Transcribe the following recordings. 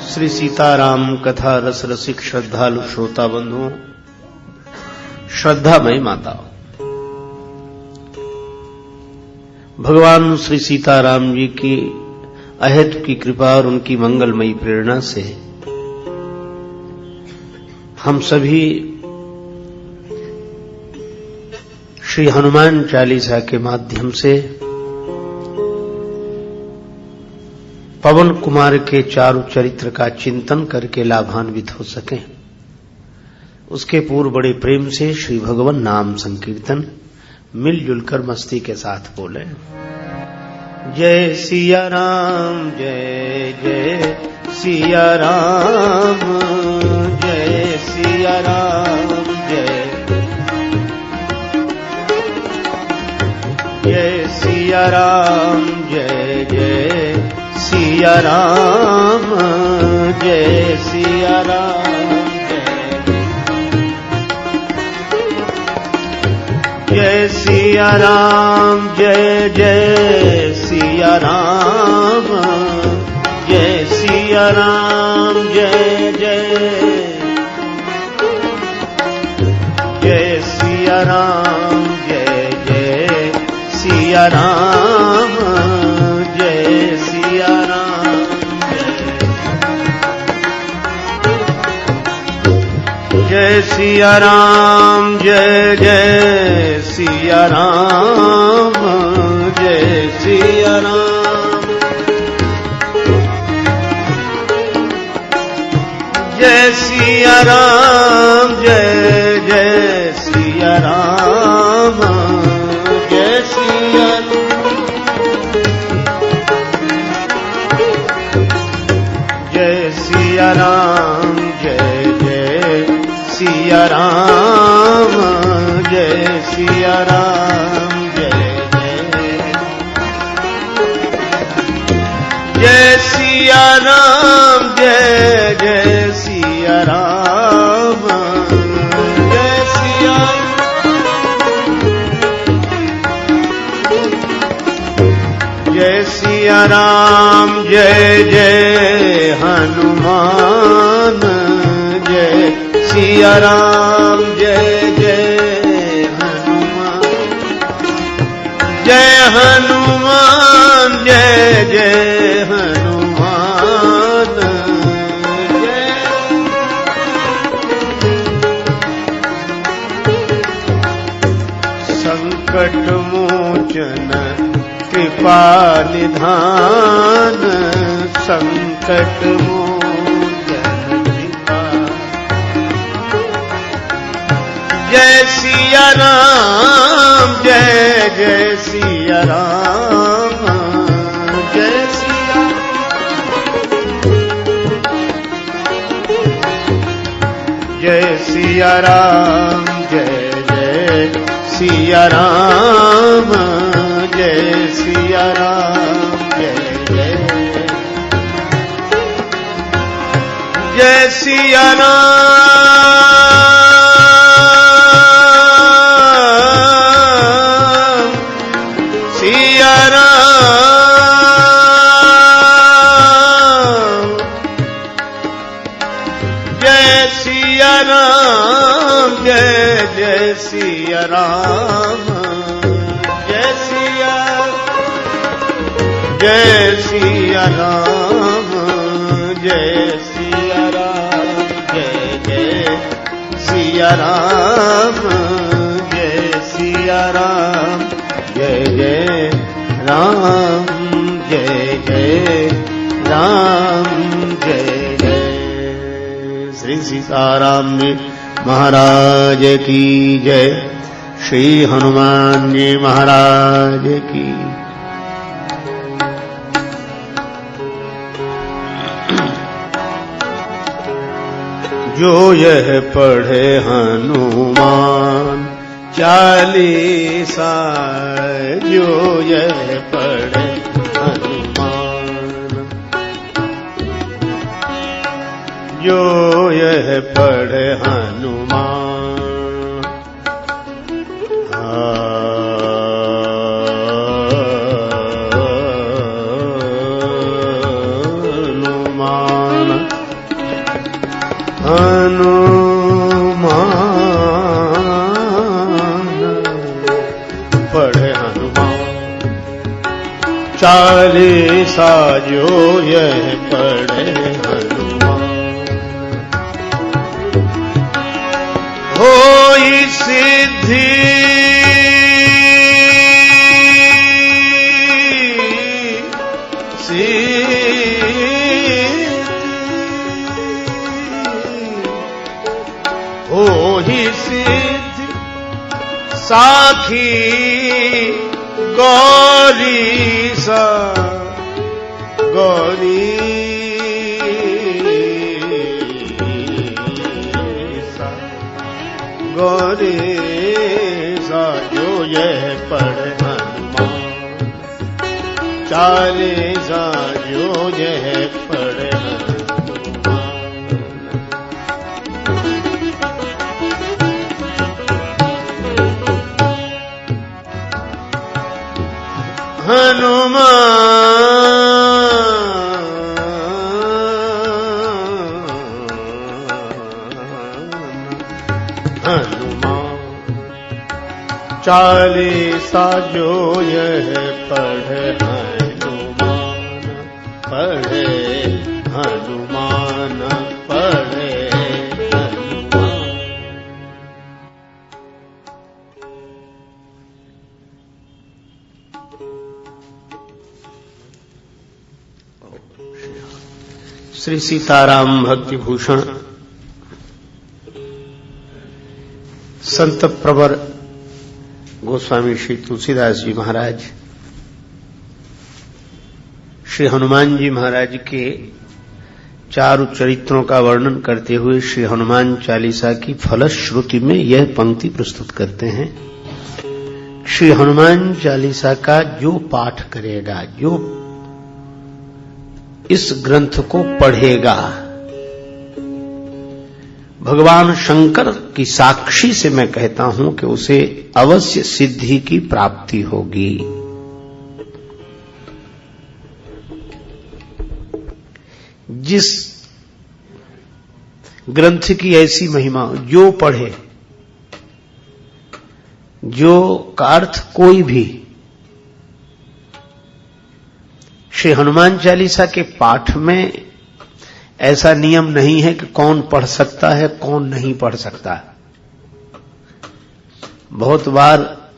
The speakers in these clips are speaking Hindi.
श्री सीताराम कथा रस रसिक श्रद्धालु श्रोता बंधुओं, श्रद्धामयी माताओं, भगवान श्री सीताराम जी की अहेतु की कृपा और उनकी मंगलमयी प्रेरणा से हम सभी श्री हनुमान चालीसा के माध्यम से पवन कुमार के चारु चरित्र का चिंतन करके लाभान्वित हो सकें। उसके पूर्व बड़े प्रेम से श्री भगवान नाम संकीर्तन मिलजुल कर मस्ती के साथ बोले। जय सिया राम, जय जय सिया राम, जय सिया राम, जय सिया राम, जय जय सिया राम, जय सिया राम, जय सिया राम, जय जय सिया राम, जय सिया राम, जय जय सिया राम, जय जय सिया राम, जय सिया राम, जय सिया राम, जय जय सिया राम, जय सिया राम, जय सिया राम, जय जय सिया राम, जय सिया, जय सिया राम, जय जय सिया राम, जय सिया राम, जय सिया राम, जय जय सिया राम, जय सिया, जय सिया राम, जय जय हनुमान, जय सिया राम, जय जय हनुमान, जय हनुमान, जय जय हनुमान, जय संकट मोचन कृपा निधान, संकट मोचन कृपा, जय सिया राम, जय जय सिया राम, जय सिया, जय सिया राम, जय जय सिया राम, जय सिया राम, जय जय, जय सिया राम, सिया राम, जय सिया राम, जय जय सिया राम, जय सिया, जय सिया राम, जय सिया राम, जय जय सिया राम, जय सिया राम, जय जय राम, जय जय राम, जय जय। श्री सीताराम जी महाराज की जय, श्री हनुमान जी महाराज की। जो यह पढ़े हनुमान चालीसा, जो यह पढ़े हनुमान, जो यह पढ़े हनुमान, हनुमान पढ़े हनुमान चालीसा जो यह पढ़े हनुमान होई सिद्धि होई सिद्धि साखी गौरी सा गौरी सा गौरी सा जो यह पढ़े हनुमान चालीसा जो यह पढ़े हनुमान चालीसा जो यह पढ़े हनुमान पढ़े हनुमान पढ़े हनुमान। श्री सीताराम भक्ति भूषण संत प्रवर गोस्वामी श्री तुलसीदास जी महाराज श्री हनुमान जी महाराज के चार चरित्रों का वर्णन करते हुए श्री हनुमान चालीसा की फलश्रुति में यह पंक्ति प्रस्तुत करते हैं। श्री हनुमान चालीसा का जो पाठ करेगा, जो इस ग्रंथ को पढ़ेगा, भगवान शंकर की साक्षी से मैं कहता हूं कि उसे अवश्य सिद्धि की प्राप्ति होगी। जिस ग्रंथ की ऐसी महिमा, जो पढ़े, जो का अर्थ कोई भी श्री हनुमान चालीसा के पाठ में ऐसा नियम नहीं है कि कौन पढ़ सकता है, कौन नहीं पढ़ सकता। बहुत बार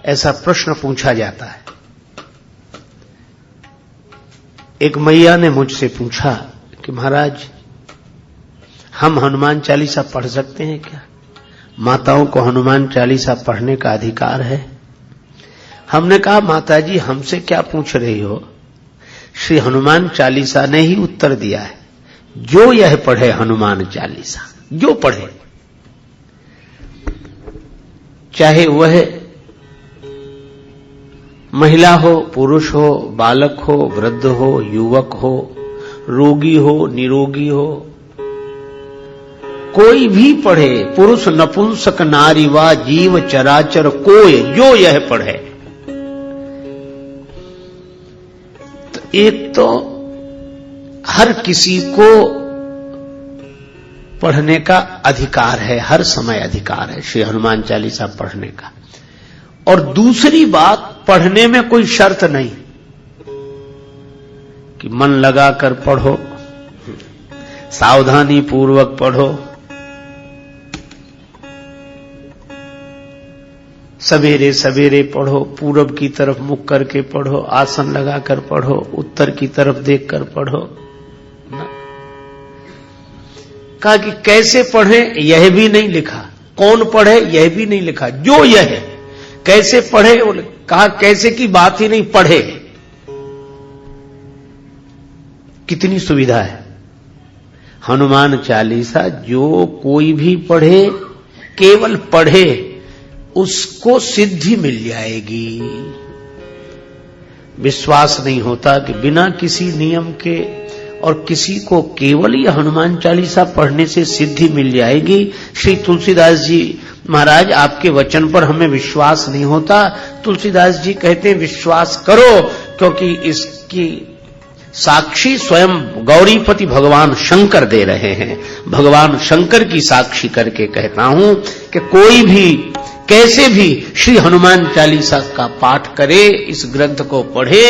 ऐसा प्रश्न पूछा जाता है। एक मैया ने मुझसे पूछा कि महाराज, हम हनुमान चालीसा पढ़ सकते हैं क्या? माताओं को हनुमान चालीसा पढ़ने का अधिकार है? हमने कहा, माताजी हमसे क्या पूछ रही हो? श्री हनुमान चालीसा ने ही उत्तर दिया है, जो यह पढ़े हनुमान चालीसा, जो पढ़े, चाहे वह महिला हो, पुरुष हो, बालक हो, वृद्ध हो, युवक हो, रोगी हो, निरोगी हो, कोई भी पढ़े, पुरुष नपुंसक नारी वा जीव चराचर कोय, जो यह पढ़े। एक तो हर किसी को पढ़ने का अधिकार है, हर समय अधिकार है श्री हनुमान चालीसा पढ़ने का। और दूसरी बात, पढ़ने में कोई शर्त नहीं कि मन लगाकर पढ़ो, सावधानी पूर्वक पढ़ो, सवेरे सवेरे पढ़ो, पूरब की तरफ मुख करके पढ़ो, आसन लगाकर पढ़ो, उत्तर की तरफ देखकर पढ़ो। कहा कि कैसे पढ़े यह भी नहीं लिखा, कौन पढ़े यह भी नहीं लिखा, जो यह है। कैसे पढ़े, कहा कैसे की बात ही नहीं, पढ़े। कितनी सुविधा है। हनुमान चालीसा जो कोई भी पढ़े, केवल पढ़े, उसको सिद्धि मिल जाएगी। विश्वास नहीं होता कि बिना किसी नियम के और किसी को केवल ये हनुमान चालीसा पढ़ने से सिद्धि मिल जाएगी। श्री तुलसीदास जी महाराज, आपके वचन पर हमें विश्वास नहीं होता। तुलसीदास जी कहते हैं विश्वास करो, क्योंकि इसकी साक्षी स्वयं गौरीपति भगवान शंकर दे रहे हैं। भगवान शंकर की साक्षी करके कहता हूं कि कोई भी कैसे भी श्री हनुमान चालीसा का पाठ करे, इस ग्रंथ को पढ़े,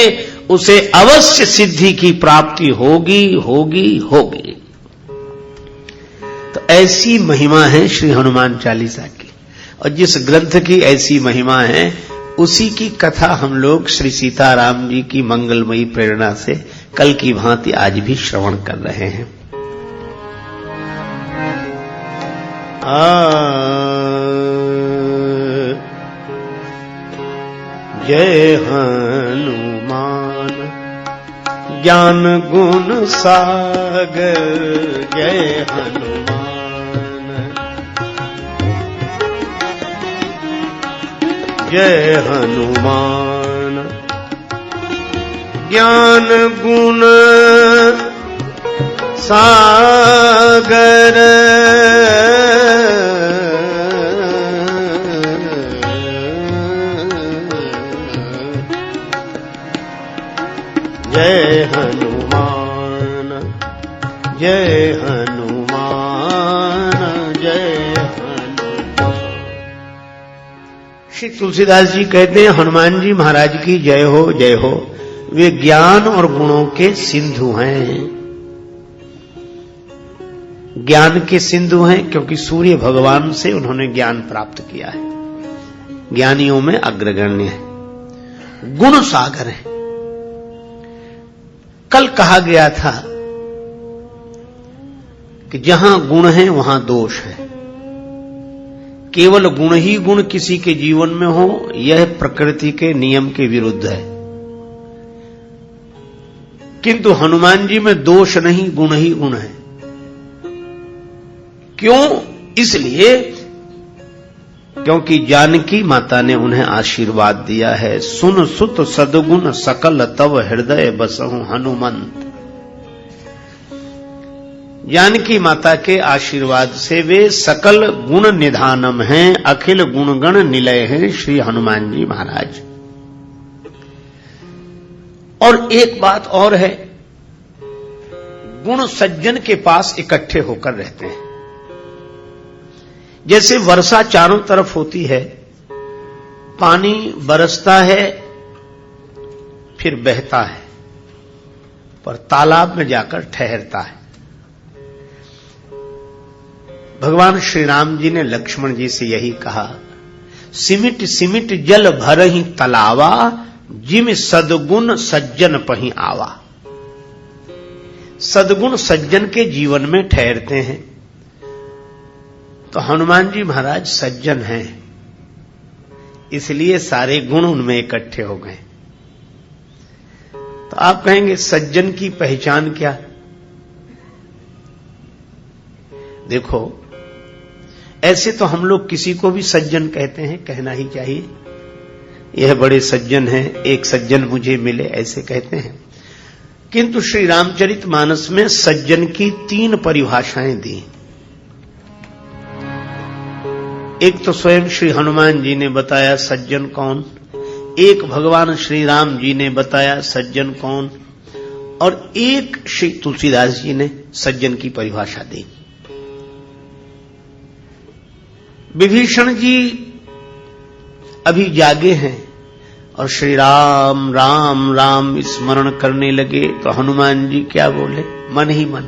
उसे अवश्य सिद्धि की प्राप्ति होगी होगी होगी। तो ऐसी महिमा है श्री हनुमान चालीसा की, और जिस ग्रंथ की ऐसी महिमा है उसी की कथा हम लोग श्री सीताराम जी की मंगलमयी प्रेरणा से कल की भांति आज भी श्रवण कर रहे हैं। जय हनुमान ज्ञान गुण सागर, जय हनुमान जय हनुमान ज्ञान गुण सागर, जय हनुमान जय हनुमान जय हनुमान। श्री तुलसीदास जी कहते हैं हनुमान जी महाराज की जय हो जय हो। वे ज्ञान और गुणों के सिंधु हैं। ज्ञान के सिंधु हैं क्योंकि सूर्य भगवान से उन्होंने ज्ञान प्राप्त किया है, ज्ञानियों में अग्रगण्य है। गुण सागर है। कल कहा गया था कि जहां गुण है वहां दोष है। केवल गुण ही गुण किसी के जीवन में हो, यह प्रकृति के नियम के विरुद्ध है। किंतु हनुमान जी में दोष नहीं, गुण ही गुण है। क्यों? इसलिए क्योंकि जानकी माता ने उन्हें आशीर्वाद दिया है, सुन सुत सद्गुण सकल तव हृदय बसहु हनुमंत। जानकी माता के आशीर्वाद से वे सकल गुण निधानम हैं, अखिल गुणगण निलय हैं श्री हनुमान जी महाराज। और एक बात और है, गुण सज्जन के पास इकट्ठे होकर रहते हैं। जैसे वर्षा चारों तरफ होती है, पानी बरसता है फिर बहता है, पर तालाब में जाकर ठहरता है। भगवान श्री राम जी ने लक्ष्मण जी से यही कहा, सिमिट सिमिट जल भरहि तलावा, जिम सद्गुण सज्जन पहि आवा। सद्गुण सज्जन के जीवन में ठहरते हैं। तो हनुमान जी महाराज सज्जन हैं, इसलिए सारे गुण उनमें इकट्ठे हो गए। तो आप कहेंगे सज्जन की पहचान क्या? देखो, ऐसे तो हम लोग किसी को भी सज्जन कहते हैं, कहना ही चाहिए, यह बड़े सज्जन हैं, एक सज्जन मुझे मिले, ऐसे कहते हैं। किंतु श्री रामचरितमानस में सज्जन की 3 परिभाषाएं दी। एक तो स्वयं श्री हनुमान जी ने बताया सज्जन कौन, एक भगवान श्री राम जी ने बताया सज्जन कौन, और एक श्री तुलसीदास जी ने सज्जन की परिभाषा दी। विभीषण जी अभी जागे हैं और श्री राम राम राम स्मरण करने लगे, तो हनुमान जी क्या बोले? मन ही मन,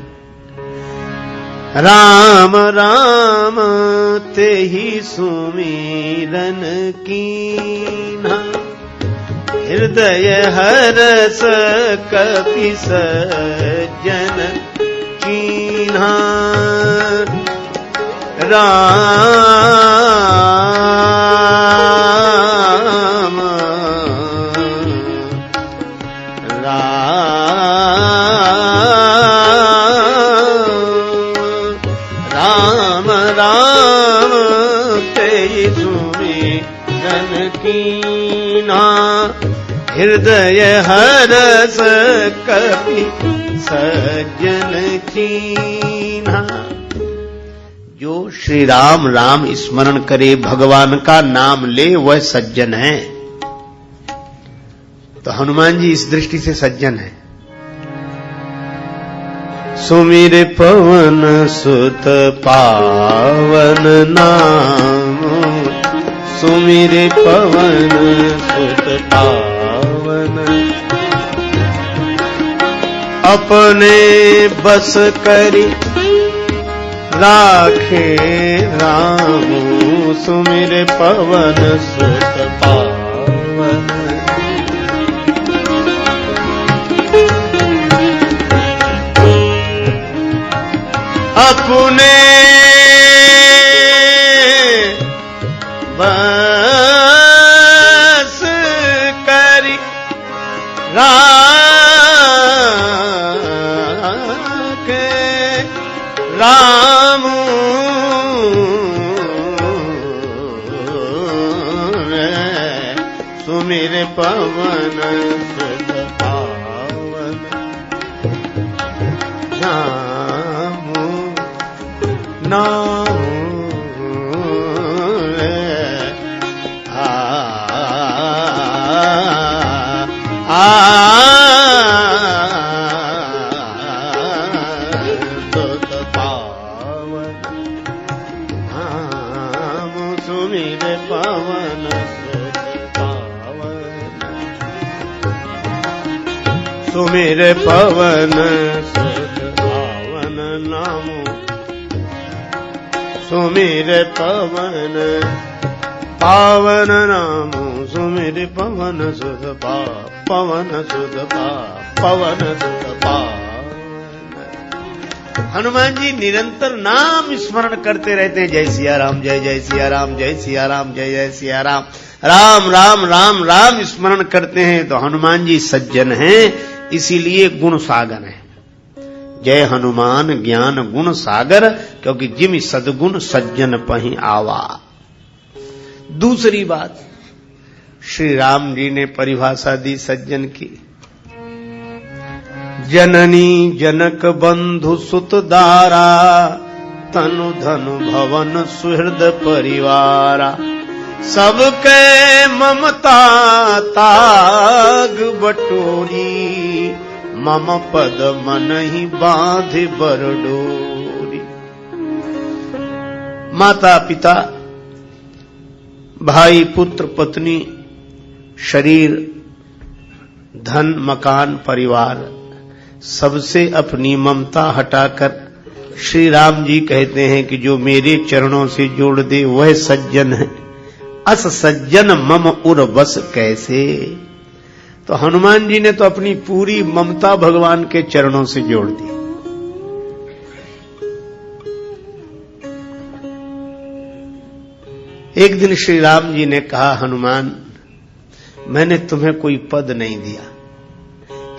राम राम ते ही सुमिरन कीन्हा, हृदय हरस कपि सज्जन कीन्हा। राम राम ते सुमिरन कीन्हा, हृदय हरस कपि सज्जन कीन्हा। जो श्री राम राम स्मरण करे, भगवान का नाम ले, वह सज्जन है। तो हनुमान जी इस दृष्टि से सज्जन है। सुमिर पवन सुत पावन नाम, सुमिर पवन सुत पावन, अपने बस करी राखे राम, सुमिर पवन सुत पावन। अपने बस करी राखे राम, सुमिर पवन सुत पावन, नाम नाम सुत पावन, नाम सुमिर पवन सुत पावन, सुमिर पवन सुत पावन नाम, सुमिर पवन पावन नाम, सुमिर पवन सुत पवन सुत पवन सुत पावन। हनुमान जी निरंतर नाम स्मरण करते रहते हैं, जय सिया राम, जय जय सिया राम, जय सिया राम, जय जय सिया राम, राम राम राम राम स्मरण करते हैं। तो हनुमान जी सज्जन हैं, इसीलिए गुण सागर हैं। जय हनुमान ज्ञान गुण सागर, क्योंकि जिम सद्गुण सज्जन पहि आवा। दूसरी बात, श्री राम जी ने परिभाषा दी सज्जन की, जननी जनक बंधु सुत दारा, तनु धनु भवन सुहृद परिवारा, सबके ममता ताग बटोरी, मम पद मन ही बांध बरडोरी। माता पिता भाई पुत्र पत्नी शरीर धन मकान परिवार सबसे अपनी ममता हटाकर श्री राम जी कहते हैं कि जो मेरे चरणों से जोड़ दे वह सज्जन है, अस सज्जन मम उर बस कैसे। तो हनुमान जी ने तो अपनी पूरी ममता भगवान के चरणों से जोड़ दी। एक दिन श्री राम जी ने कहा, हनुमान मैंने तुम्हें कोई पद नहीं दिया,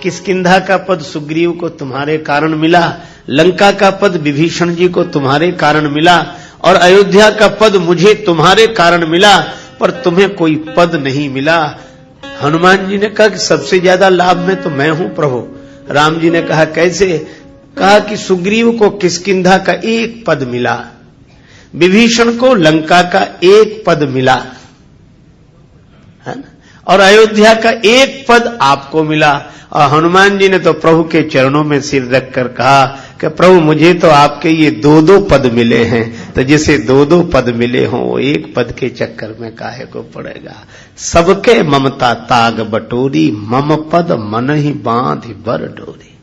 किष्किंधा का पद सुग्रीव को तुम्हारे कारण मिला, लंका का पद विभीषण जी को तुम्हारे कारण मिला, और अयोध्या का पद मुझे तुम्हारे कारण मिला, पर तुम्हें कोई पद नहीं मिला। हनुमान जी ने कहा कि सबसे ज्यादा लाभ में तो मैं हूं प्रभु। राम जी ने कहा कैसे? कहा कि सुग्रीव को किष्किंधा का एक पद मिला, विभीषण को लंका का एक पद मिला, है ना, और अयोध्या का एक पद आपको मिला। और हनुमान जी ने तो प्रभु के चरणों में सिर रखकर कहा कि प्रभु मुझे तो आपके ये दो दो पद मिले हैं, तो जिसे दो दो पद मिले हों वो एक पद के चक्कर में काहे को पड़ेगा। सबके ममता ताग बटोरी, मम पद मन ही बांध बर डोरी।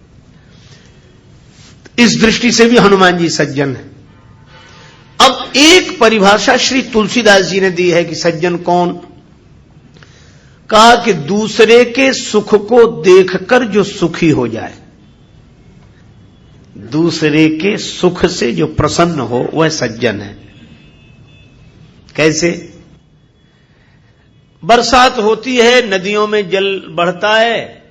इस दृष्टि से भी हनुमान जी सज्जन है। अब एक परिभाषा श्री तुलसीदास जी ने दी है कि सज्जन कौन। कहा कि दूसरे के सुख को देखकर जो सुखी हो जाए, दूसरे के सुख से जो प्रसन्न हो वह सज्जन है। कैसे? बरसात होती है, नदियों में जल बढ़ता है,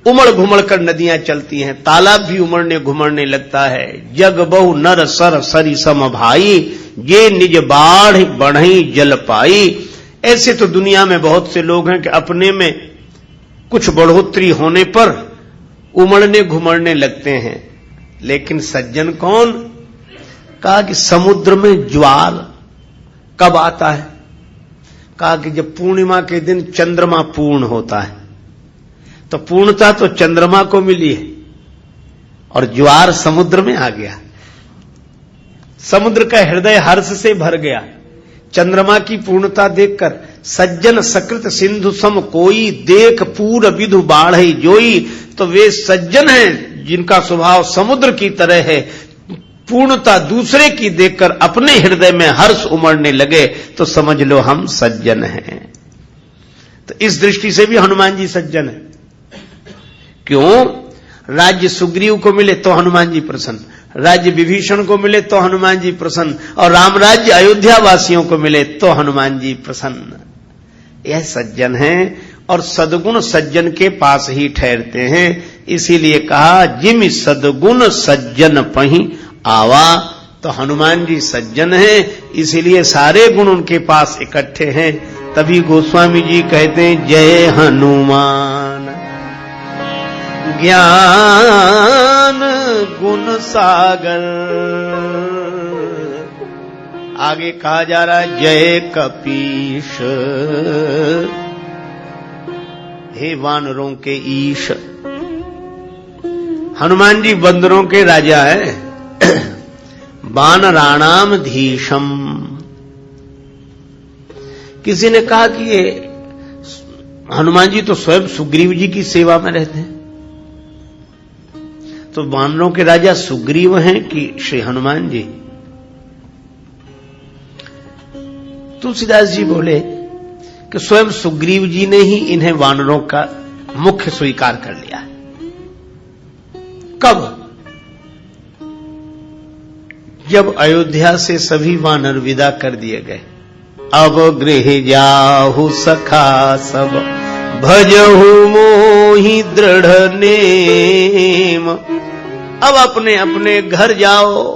उमड़ घुमड़ कर नदियां चलती हैं, तालाब भी उमड़ने घुमड़ने लगता है। जग बहु नर सर सरी सम भाई, जे निज बाढ़ बढ़ई जल पाई। ऐसे तो दुनिया में बहुत से लोग हैं कि अपने में कुछ बढ़ोतरी होने पर उमड़ने घुमड़ने लगते हैं, लेकिन सज्जन कौन? कहा कि समुद्र में ज्वार कब आता है? कहा कि जब पूर्णिमा के दिन चंद्रमा पूर्ण होता है। तो पूर्णता तो चंद्रमा को मिली है, और ज्वार समुद्र में आ गया। समुद्र का हृदय हर्ष से भर गया चंद्रमा की पूर्णता देखकर। सज्जन सकृत सिंधु सम कोई, देख पूर विधु बाढ़ई जोई। तो वे सज्जन हैं जिनका स्वभाव समुद्र की तरह है, पूर्णता दूसरे की देखकर अपने हृदय में हर्ष उमड़ने लगे तो समझ लो हम सज्जन हैं। तो इस दृष्टि से भी हनुमान जी सज्जन है। क्यों? राज्य सुग्रीव को मिले तो हनुमान जी प्रसन्न, राज्य विभीषण को मिले तो हनुमान जी प्रसन्न, और राम राज्य अयोध्या वासियों को मिले तो हनुमान जी प्रसन्न। यह सज्जन है और सद्गुण सज्जन के पास ही ठहरते हैं। इसीलिए कहा जिम सद्गुण सज्जन पही आवा। तो हनुमान जी सज्जन हैं, इसीलिए सारे गुण उनके पास इकट्ठे हैं। तभी गोस्वामी जी कहते हैं जय हनुमान ज्ञान गुण सागर। आगे कहा जा रहा है जय कपीश, हे वानरों के ईश। हनुमान जी बंदरों के राजा है। वानराणाम धीशम। किसी ने कहा कि ये हनुमान जी तो स्वयं सुग्रीव जी की सेवा में रहते हैं, तो वानरों के राजा सुग्रीव हैं कि श्री हनुमान जी? तुलसीदास जी बोले कि स्वयं सुग्रीव जी ने ही इन्हें वानरों का मुख्य स्वीकार कर लिया। कब? जब अयोध्या से सभी वानर विदा कर दिए गए। अब गृह जाहु सखा सब, भजहु मोहि दृढ़ नेम। अब अपने अपने घर जाओ,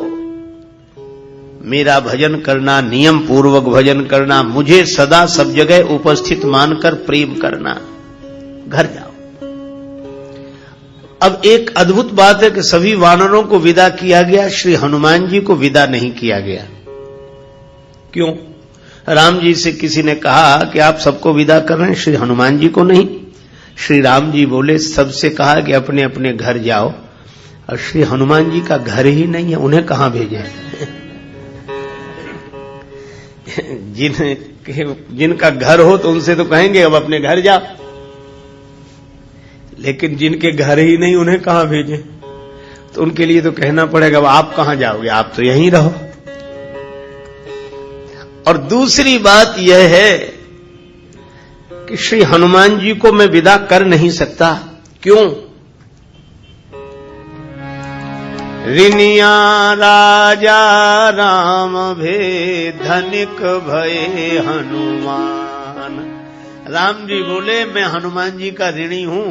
मेरा भजन करना, नियम पूर्वक भजन करना, मुझे सदा सब जगह उपस्थित मानकर प्रेम करना, घर जाओ। अब एक अद्भुत बात है कि सभी वानरों को विदा किया गया, श्री हनुमान जी को विदा नहीं किया गया। क्यों? राम जी से किसी ने कहा कि आप सबको विदा कर रहे हैं, श्री हनुमान जी को नहीं। श्री राम जी बोले सबसे कहा कि अपने अपने घर जाओ, और श्री हनुमान जी का घर ही नहीं है, उन्हें कहां भेजें? जिनका घर हो तो उनसे तो कहेंगे अब अपने घर जाओ, लेकिन जिनके घर ही नहीं उन्हें कहां भेजें? तो उनके लिए तो कहना पड़ेगा अब आप कहां जाओगे, आप तो यहीं रहो। और दूसरी बात यह है कि श्री हनुमान जी को मैं विदा कर नहीं सकता। क्यों? ऋणिया राजा राम भे धनिक भये हनुमान। राम जी बोले मैं हनुमान जी का ऋणी हूं।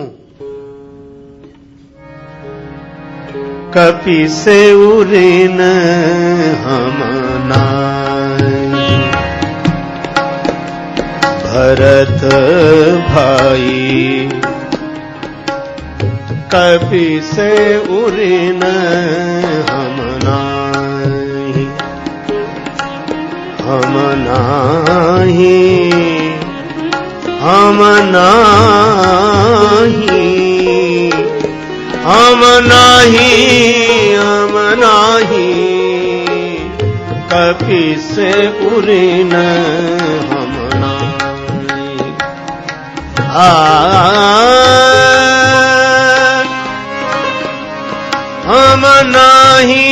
कपि से ऋण हम नाई, भरत भाई कपि से ऋण हम नाई, हम नाही, हम नाही, हम नाही, हम नाही, कपि से ऋण हम नाही। हम नाही,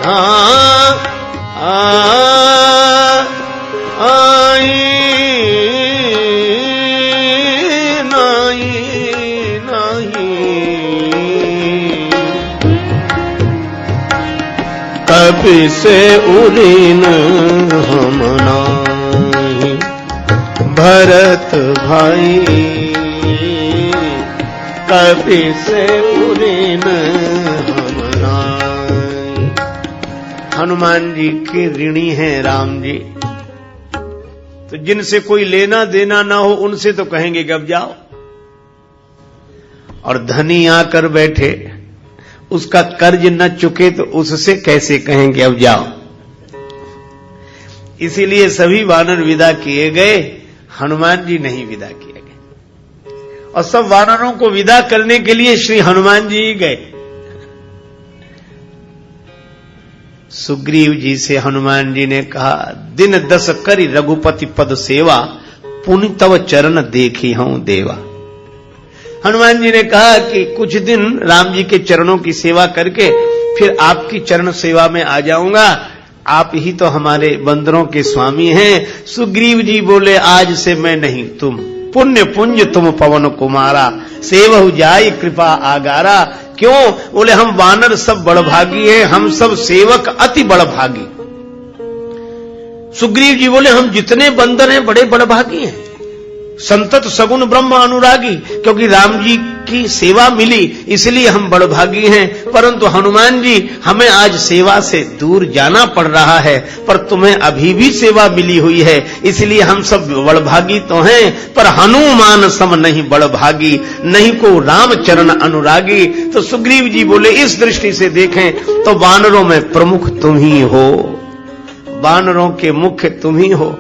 ना कपि से ऋण हम नाही, भरत भाई कपि से ऋण हम नाही। हनुमान जी के ऋणी हैं राम जी, तो जिनसे कोई लेना देना ना हो उनसे तो कहेंगे कि अब जाओ, और धनी आकर बैठे उसका कर्ज न चुके तो उससे कैसे कहेंगे अब जाओ। इसीलिए सभी वानर विदा किए गए, हनुमान जी नहीं विदा किए गए। और सब वानरों को विदा करने के लिए श्री हनुमान जी गए। सुग्रीव जी से हनुमान जी ने कहा, दिन 10 करी रघुपति पद सेवा, पुनि तव चरण देखी हूं देवा। हनुमान जी ने कहा कि कुछ दिन राम जी के चरणों की सेवा करके फिर आपकी चरण सेवा में आ जाऊंगा, आप ही तो हमारे बंदरों के स्वामी हैं। सुग्रीव जी बोले, आज से मैं नहीं तुम, पुण्य पुंज तुम पवन कुमारा, सेवहु जाय कृपा आगारा। क्यों? बोले हम वानर सब बड़भागी हैं, हम सब सेवक अति बड़भागी। सुग्रीव जी बोले, हम जितने बंदर हैं बड़े बड़भागी हैं, संतत सगुण ब्रह्म अनुरागी, क्योंकि राम जी की सेवा मिली इसलिए हम बड़भागी हैं। परंतु हनुमान जी हमें आज सेवा से दूर जाना पड़ रहा है, पर तुम्हें अभी भी सेवा मिली हुई है, इसलिए हम सब बड़भागी तो हैं, पर हनुमान सम नहीं बड़भागी, नहीं को राम चरण अनुरागी। तो सुग्रीव जी बोले, इस दृष्टि से देखें तो वानरों में प्रमुख तुम ही हो, वानरों के मुख्य तुम ही हो।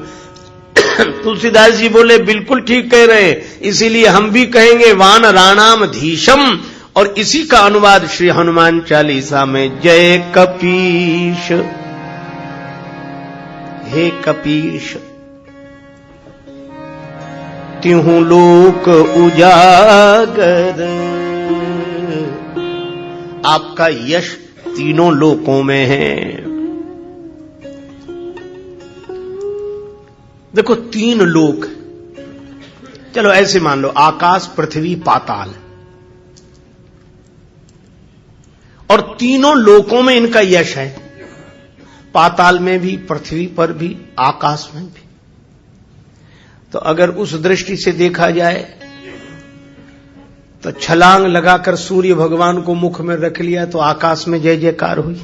तुलसीदास जी बोले, बिल्कुल ठीक कह रहे हैं, इसीलिए हम भी कहेंगे वानराणाम धीशम। और इसी का अनुवाद श्री हनुमान चालीसा में, जय कपीश हे कपीश, तिहु लोक उजागर। आपका यश तीनों लोकों में है। देखो 3 लोक, चलो ऐसे मान लो, आकाश पृथ्वी पाताल, और तीनों लोकों में इनका यश है, पाताल में भी, पृथ्वी पर भी, आकाश में भी। तो अगर उस दृष्टि से देखा जाए तो छलांग लगाकर सूर्य भगवान को मुख में रख लिया तो आकाश में जय जयकार हुई,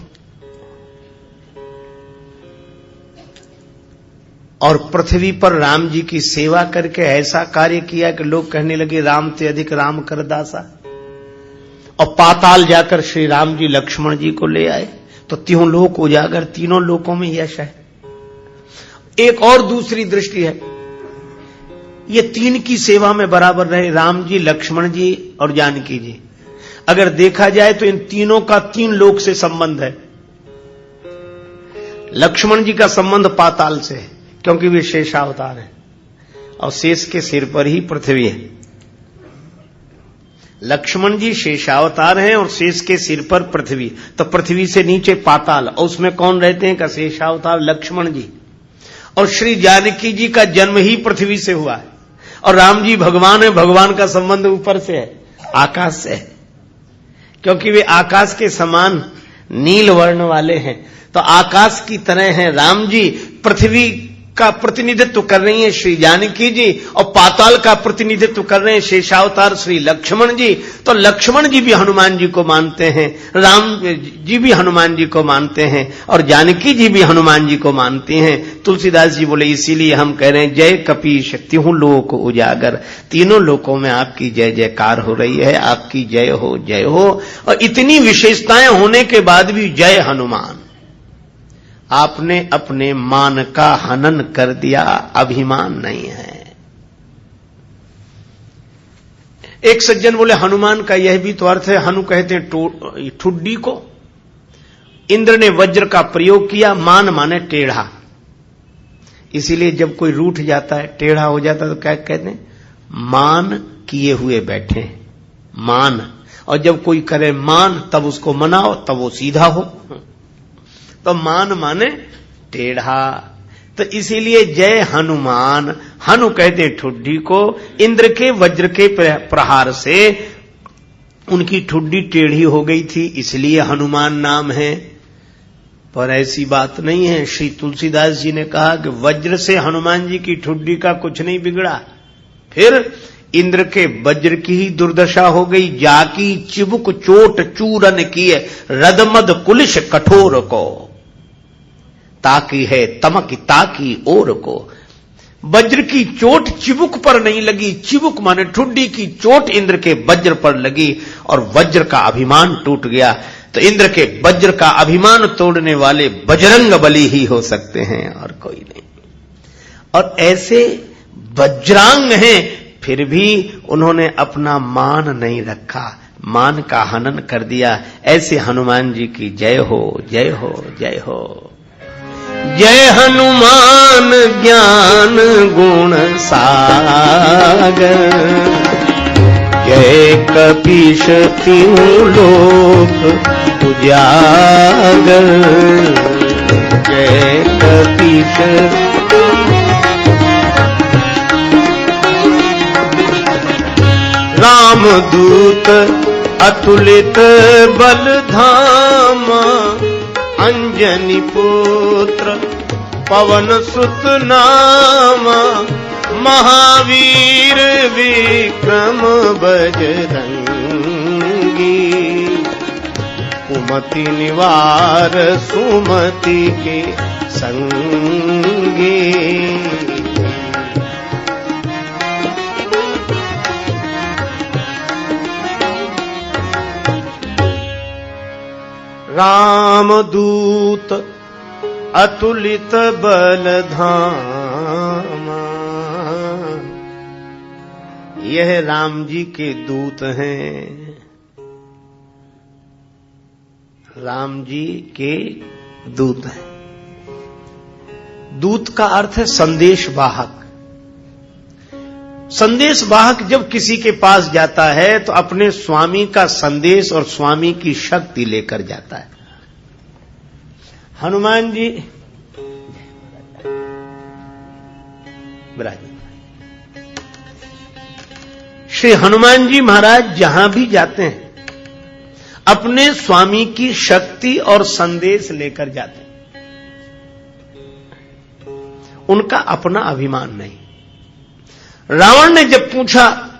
और पृथ्वी पर राम जी की सेवा करके ऐसा कार्य किया कि लोग कहने लगे राम ते अधिक राम कर दासा। और पाताल जाकर श्री राम जी लक्ष्मण जी को ले आए, तो तीनों लोक उजागर, तीनों लोकों में यश है। एक और दूसरी दृष्टि है, ये 3 की सेवा में बराबर रहे, राम जी, लक्ष्मण जी और जानकी जी। अगर देखा जाए तो इन तीनों का 3 लोक से संबंध है। लक्ष्मण जी का संबंध पाताल से है, क्योंकि वे शेषावतार हैं और शेष के सिर पर ही पृथ्वी है। लक्ष्मण जी शेषावतार हैं और शेष के सिर पर पृथ्वी, तो पृथ्वी से नीचे पाताल, और उसमें कौन रहते हैं का शेषावतार लक्ष्मण जी। और श्री जानकी जी का जन्म ही पृथ्वी से हुआ है, और राम जी भगवान है, भगवान का संबंध ऊपर से है, आकाश से है, क्योंकि वे आकाश के समान नील वर्ण वाले हैं। तो आकाश की तरह हैं राम जी, पृथ्वी का प्रतिनिधित्व कर रही है श्री जानकी जी, और पाताल का प्रतिनिधित्व कर रहे हैं शेषावतार श्री लक्ष्मण जी। तो लक्ष्मण जी भी हनुमान जी को मानते हैं, राम जी भी हनुमान जी को मानते हैं, और जानकी जी भी हनुमान जी को मानती हैं। तुलसीदास जी बोले, इसीलिए हम कह रहे हैं जय कपीश तिहु लोक उजागर, तीनों लोकों में आपकी जय जयकार हो रही है, आपकी जय हो जय हो। और इतनी विशेषताएं होने के बाद भी जय हनुमान, आपने अपने मान का हनन कर दिया, अभिमान नहीं है। एक सज्जन बोले, हनुमान का यह भी तो अर्थ है, हनु कहते हैं ठुड्डी को, इंद्र ने वज्र का प्रयोग किया, मान माने टेढ़ा, इसीलिए जब कोई रूठ जाता है, टेढ़ा हो जाता है, तो क्या कहते हैं, मान किए हुए बैठे, मान। और जब कोई करे मान, तब उसको मनाओ, तब वो सीधा हो, तो मान माने टेढ़ा। तो इसीलिए जय हनुमान, हनु कहते ठुड्डी को, इंद्र के वज्र के प्रहार से उनकी ठुड्डी टेढ़ी हो गई थी, इसलिए हनुमान नाम है। पर ऐसी बात नहीं है। श्री तुलसीदास जी ने कहा कि वज्र से हनुमान जी की ठुड्डी का कुछ नहीं बिगड़ा, फिर इंद्र के वज्र की ही दुर्दशा हो गई। जाकी चिबुक चोट चूरन किए, रदमद कुलिश कठोर को, ताकी है तमक ताकी ओर को। वज्र की चोट चिबुक पर नहीं लगी, चिबुक माने ठुड्डी की चोट इंद्र के वज्र पर लगी और वज्र का अभिमान टूट गया। तो इंद्र के वज्र का अभिमान तोड़ने वाले बजरंग बली ही हो सकते हैं और कोई नहीं। और ऐसे वज्रांग हैं, फिर भी उन्होंने अपना मान नहीं रखा, मान का हनन कर दिया। ऐसे हनुमान जी की जय हो, जय हो, जय हो। जय हनुमान ज्ञान गुण सागर, जय कपीश तीनों लोक उजागर, जय कपीश। रामदूत अतुलित बल धामा, अंजनी पुत्र पवन सुत नामा, महावीर विक्रम बजरंगी, कुमति निवार सुमति के संगी। रामदूत अतुलित बल धामा, यह राम जी के दूत हैं। राम जी के दूत हैं। दूत का अर्थ है संदेश वाहक। संदेश वाहक जब किसी के पास जाता है तो अपने स्वामी का संदेश और स्वामी की शक्ति लेकर जाता है। हनुमान जी श्री हनुमान जी महाराज जहां भी जाते हैं अपने स्वामी की शक्ति और संदेश लेकर जाते हैं। उनका अपना अभिमान नहीं। रावण ने जब पूछा,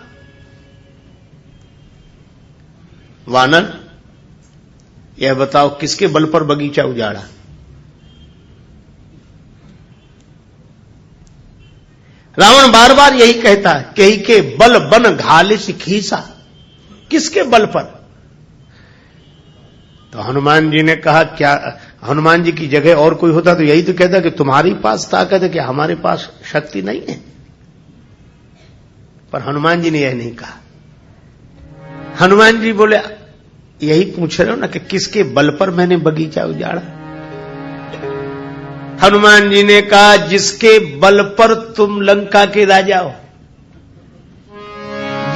वानर यह बताओ किसके बल पर बगीचा उजाड़ा? रावण बार बार यही कहता है, कही के बल बन घालिस खीसा, किसके बल पर? तो हनुमान जी ने कहा, क्या हनुमान जी की जगह और कोई होता तो यही तो कहता कि तुम्हारे पास ताकत है, क्या हमारे पास शक्ति नहीं है? पर हनुमान जी ने यह नहीं कहा। हनुमान जी बोले, यही पूछ रहे हो ना कि किसके बल पर मैंने बगीचा उजाड़ा? हनुमान जी ने कहा, जिसके बल पर तुम लंका के राजा हो,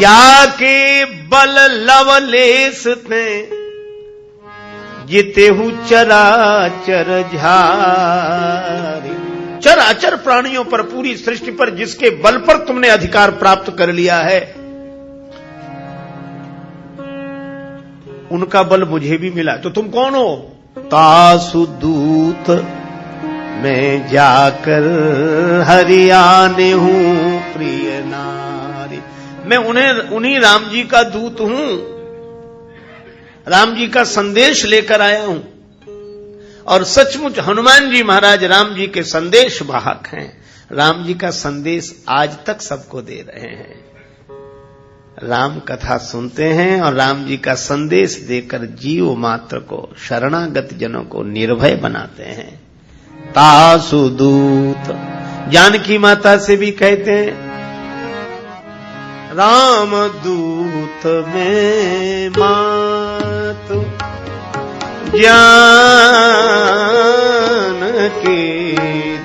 जाके बल लवलेश ने जितेहु चराचर झारी। चराचर प्राणियों पर, पूरी सृष्टि पर जिसके बल पर तुमने अधिकार प्राप्त कर लिया है, उनका बल मुझे भी मिला। तो तुम कौन हो? तासु दूत मैं जाकर हरियाने हूं प्रिय नारी। मैं उन्हीं राम जी का दूत हूं, राम जी का संदेश लेकर आया हूं। और सचमुच हनुमान जी महाराज राम जी के संदेश वाहक हैं। राम जी का संदेश आज तक सबको दे रहे हैं। राम कथा सुनते हैं और राम जी का संदेश देकर जीव मात्र को, शरणागत जनों को निर्भय बनाते हैं। तासु दूत, जानकी माता से भी कहते हैं, राम दूत में मातु ज्ञान के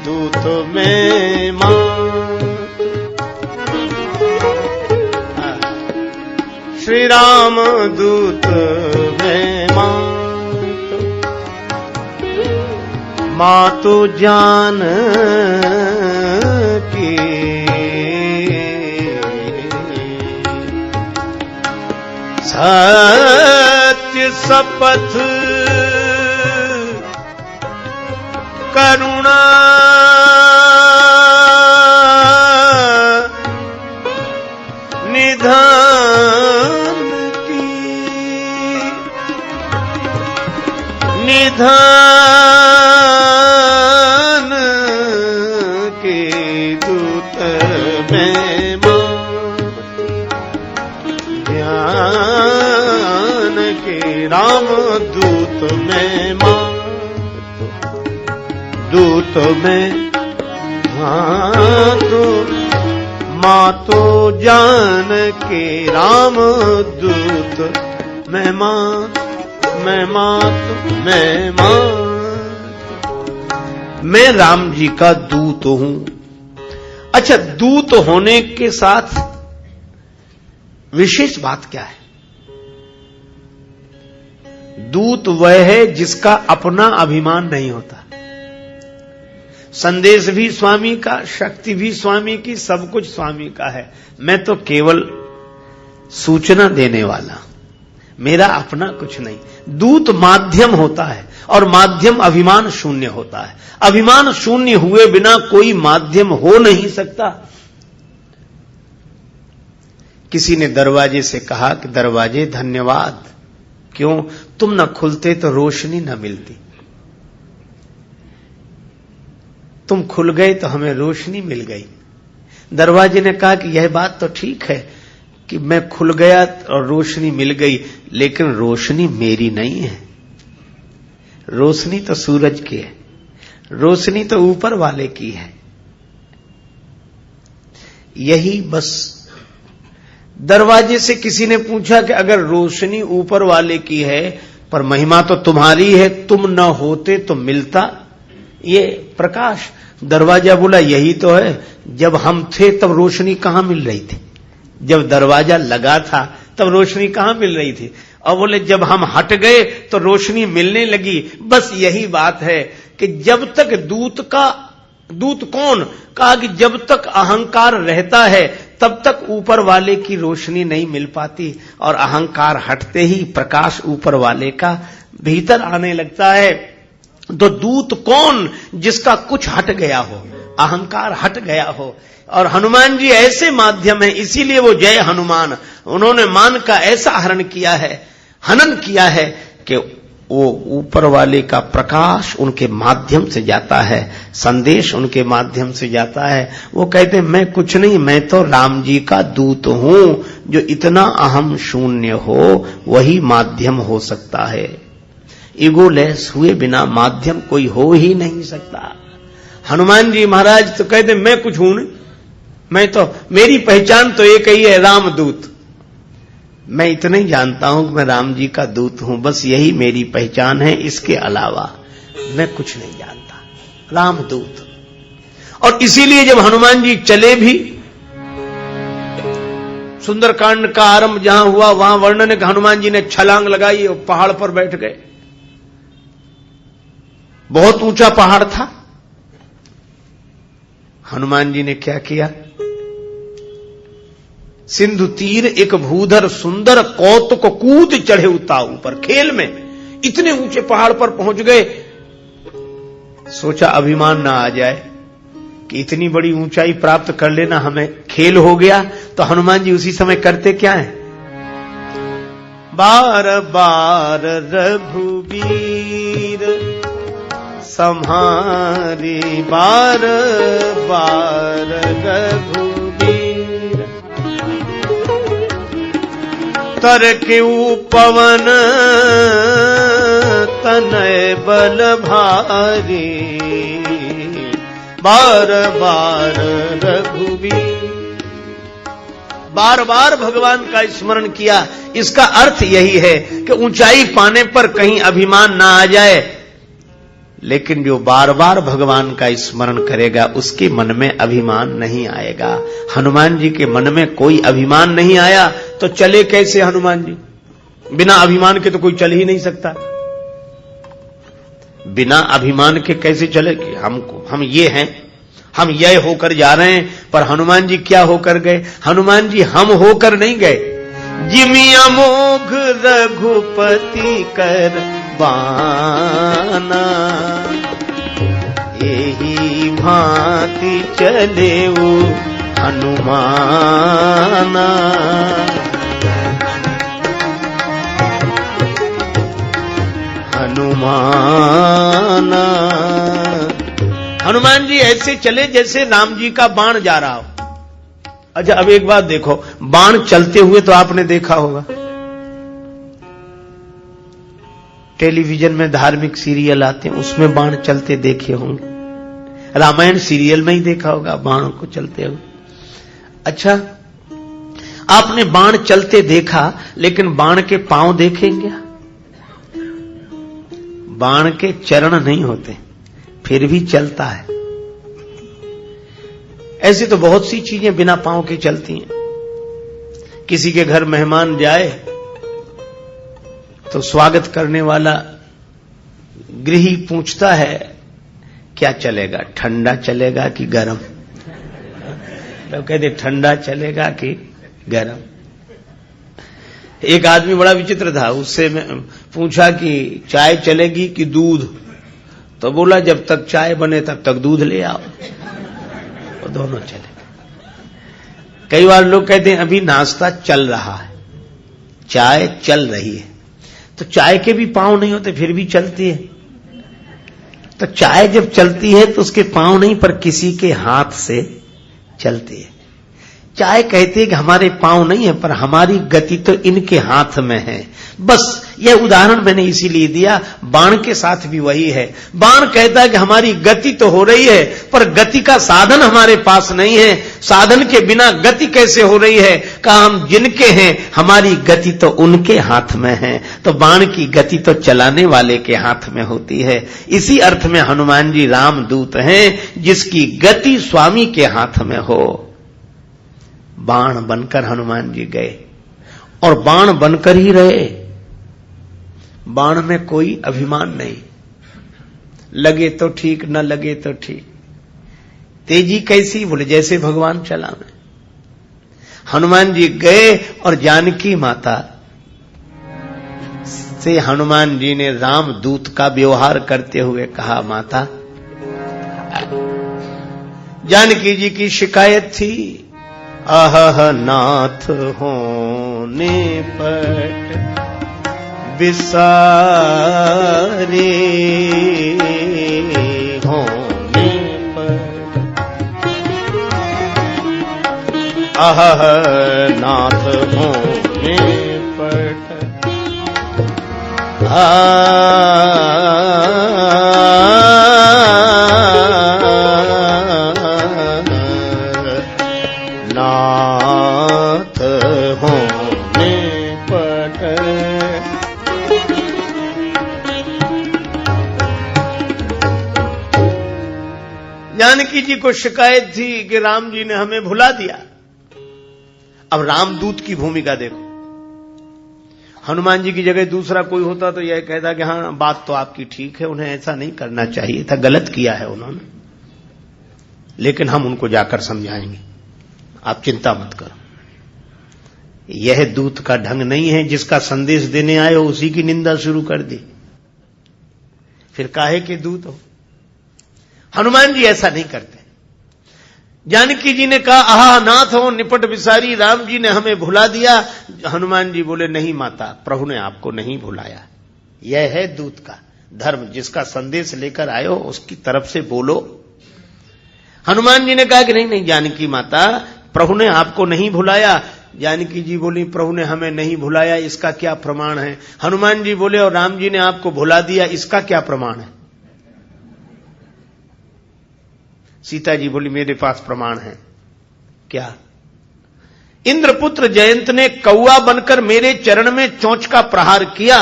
दूत में मातु। श्री राम दूत में मातु, मातु जान की सत्य शपथ करुणा निधान की, निधान के दूत में ध्यान के राम दूत में दूत में मातु मातो जान के राम दूत, मैं मात, मैं मात, मैं मात, मैं राम जी का दूत हूं। अच्छा, दूत होने के साथ विशेष बात क्या है? दूत वह है जिसका अपना अभिमान नहीं होता। संदेश भी स्वामी का, शक्ति भी स्वामी की, सब कुछ स्वामी का है। मैं तो केवल सूचना देने वाला, मेरा अपना कुछ नहीं। दूत माध्यम होता है और माध्यम अभिमान शून्य होता है। अभिमान शून्य हुए बिना कोई माध्यम हो नहीं सकता। किसी ने दरवाजे से कहा कि दरवाजे धन्यवाद, क्यों? तुम न खुलते तो रोशनी न मिलती, तुम खुल गए तो हमें रोशनी मिल गई। दरवाजे ने कहा कि यह बात तो ठीक है कि मैं खुल गया और रोशनी मिल गई, लेकिन रोशनी मेरी नहीं है। रोशनी तो सूरज की है, रोशनी तो ऊपर वाले की है। यही बस। दरवाजे से किसी ने पूछा कि अगर रोशनी ऊपर वाले की है पर महिमा तो तुम्हारी है, तुम न होते तो मिलता ये प्रकाश। दरवाजा बोला यही तो है, जब हम थे तब रोशनी कहां मिल रही थी? जब दरवाजा लगा था तब रोशनी कहां मिल रही थी? और बोले जब हम हट गए तो रोशनी मिलने लगी। बस यही बात है कि जब तक दूत कौन? कहा कि जब तक अहंकार रहता है तब तक ऊपर वाले की रोशनी नहीं मिल पाती, और अहंकार हटते ही प्रकाश ऊपर वाले का भीतर आने लगता है। तो दूत कौन? जिसका कुछ हट गया हो, अहंकार हट गया हो। और हनुमान जी ऐसे माध्यम है, इसीलिए वो जय हनुमान। उन्होंने मान का ऐसा हरण किया है, हनन किया है कि वो ऊपर वाले का प्रकाश उनके माध्यम से जाता है, संदेश उनके माध्यम से जाता है। वो कहते हैं मैं कुछ नहीं, मैं तो राम जी का दूत हूं। जो इतना अहम शून्य हो वही माध्यम हो सकता है। ईगोलेस हुए बिना माध्यम कोई हो ही नहीं सकता। हनुमान जी महाराज तो कहते मैं कुछ हूं नहीं, मैं तो, मेरी पहचान तो एक ही है, रामदूत। मैं इतना ही जानता हूं कि मैं राम जी का दूत हूं, बस यही मेरी पहचान है, इसके अलावा मैं कुछ नहीं जानता। रामदूत। और इसीलिए जब हनुमान जी चले भी, सुंदरकांड का आरंभ जहां हुआ वहां वर्णन है कि हनुमान जी ने छलांग लगाई और पहाड़ पर बैठ गए। बहुत ऊंचा पहाड़ था। हनुमान जी ने क्या किया? सिंधु तीर एक भूधर सुंदर कौतुक कूद चढ़े उता ऊपर। खेल में इतने ऊंचे पहाड़ पर पहुंच गए। सोचा अभिमान ना आ जाए कि इतनी बड़ी ऊंचाई प्राप्त कर लेना हमें खेल हो गया। तो हनुमान जी उसी समय करते क्या है? बार बार रघुवीर संहारी, बार बार रघुवीर तरकेऊ पवन तनय बल भारी, बार बार रघुवीर। बार बार भगवान का स्मरण किया। इसका अर्थ यही है कि ऊंचाई पाने पर कहीं अभिमान ना आ जाए, लेकिन जो बार बार भगवान का स्मरण करेगा उसके मन में अभिमान नहीं आएगा। हनुमान जी के मन में कोई अभिमान नहीं आया तो चले कैसे हनुमान जी? बिना अभिमान के तो कोई चल ही नहीं सकता। बिना अभिमान के कैसे चलेगी? हम ये हैं, हम यह होकर जा रहे हैं। पर हनुमान जी क्या होकर गए? हनुमान जी हम होकर नहीं गए। जिमि अमोघ रघुपति कर बाना, यही भांति चलेऊ हनुमाना। हनुमाना। हनुमान जी ऐसे चले जैसे राम जी का बाण जा रहा हो। अच्छा, अब एक बात देखो, बाण चलते हुए तो आपने देखा होगा, टेलीविजन में धार्मिक सीरियल आते हैं उसमें बाण चलते देखे होंगे। रामायण सीरियल में ही देखा होगा बाणों को चलते हुए। अच्छा, आपने बाण चलते देखा, लेकिन बाण के पांव देखेंगे? बाण के चरण नहीं होते, फिर भी चलता है। ऐसी तो बहुत सी चीजें बिना पांव के चलती हैं। किसी के घर मेहमान जाए तो स्वागत करने वाला गृही पूछता है, क्या चलेगा, ठंडा चलेगा कि गरम? तो कहते ठंडा चलेगा कि गरम। एक आदमी बड़ा विचित्र था, उससे मैं पूछा कि चाय चलेगी कि दूध? तो बोला जब तक चाय बने तब तक दूध ले आओ। तो दोनों चले। कई बार लोग कहते हैं अभी नाश्ता चल रहा है, चाय चल रही है, तो चाय के भी पांव नहीं होते फिर भी चलती है। तो चाय जब चलती है तो उसके पांव नहीं, पर किसी के हाथ से चलती है। चाय कहती है कि हमारे पांव नहीं है, पर हमारी गति तो इनके हाथ में है। बस यह उदाहरण मैंने इसीलिए दिया। बाण के साथ भी वही है। बाण कहता है कि हमारी गति तो हो रही है, पर गति का साधन हमारे पास नहीं है। साधन के बिना गति कैसे हो रही है? कहा हम जिनके हैं, हमारी गति तो उनके हाथ में है। तो बाण की गति तो चलाने वाले के हाथ में होती है। इसी अर्थ में हनुमान जी रामदूत हैं, जिसकी गति स्वामी के हाथ में हो। बाण बनकर हनुमान जी गए और बाण बनकर ही रहे। बाण में कोई अभिमान नहीं, लगे तो ठीक, न लगे तो ठीक। तेजी कैसी? बोले जैसे भगवान चलावे। हनुमान जी गए और जानकी माता से हनुमान जी ने रामदूत का व्यवहार करते हुए कहा, माता, जानकी जी की शिकायत थी, अहह नाथ होने पर विसारे होने पर, अहह नाथ होने पर नाथ होने पर। जानकी जी को शिकायत थी कि राम जी ने हमें भुला दिया। अब रामदूत की भूमिका देखो। हनुमान जी की जगह दूसरा कोई होता तो यह कहता कि हाँ बात तो आपकी ठीक है, उन्हें ऐसा नहीं करना चाहिए था, गलत किया है उन्होंने, लेकिन हम उनको जाकर समझाएंगे, आप चिंता मत करो। यह दूत का ढंग नहीं है, जिसका संदेश देने आए हो उसी की निंदा शुरू कर दी, फिर काहे के दूत हो। हनुमान जी ऐसा नहीं करते। जानकी जी ने कहा, आहा नाथ हो निपट विसारी, राम जी ने हमें भुला दिया। हनुमान जी बोले, नहीं माता, प्रभु ने आपको नहीं भुलाया। यह है दूत का धर्म, जिसका संदेश लेकर आए हो उसकी तरफ से बोलो। हनुमान जी ने कहा कि नहीं नहीं जानकी माता, प्रभु ने आपको नहीं भुलाया। जानकी जी बोली, प्रभु ने हमें नहीं भुलाया, इसका क्या प्रमाण है? हनुमान जी बोले, और राम जी ने आपको भुला दिया, इसका क्या प्रमाण है? सीता जी बोली, मेरे पास प्रमाण है। क्या? इंद्रपुत्र जयंत ने कौआ बनकर मेरे चरण में चोंच का प्रहार किया,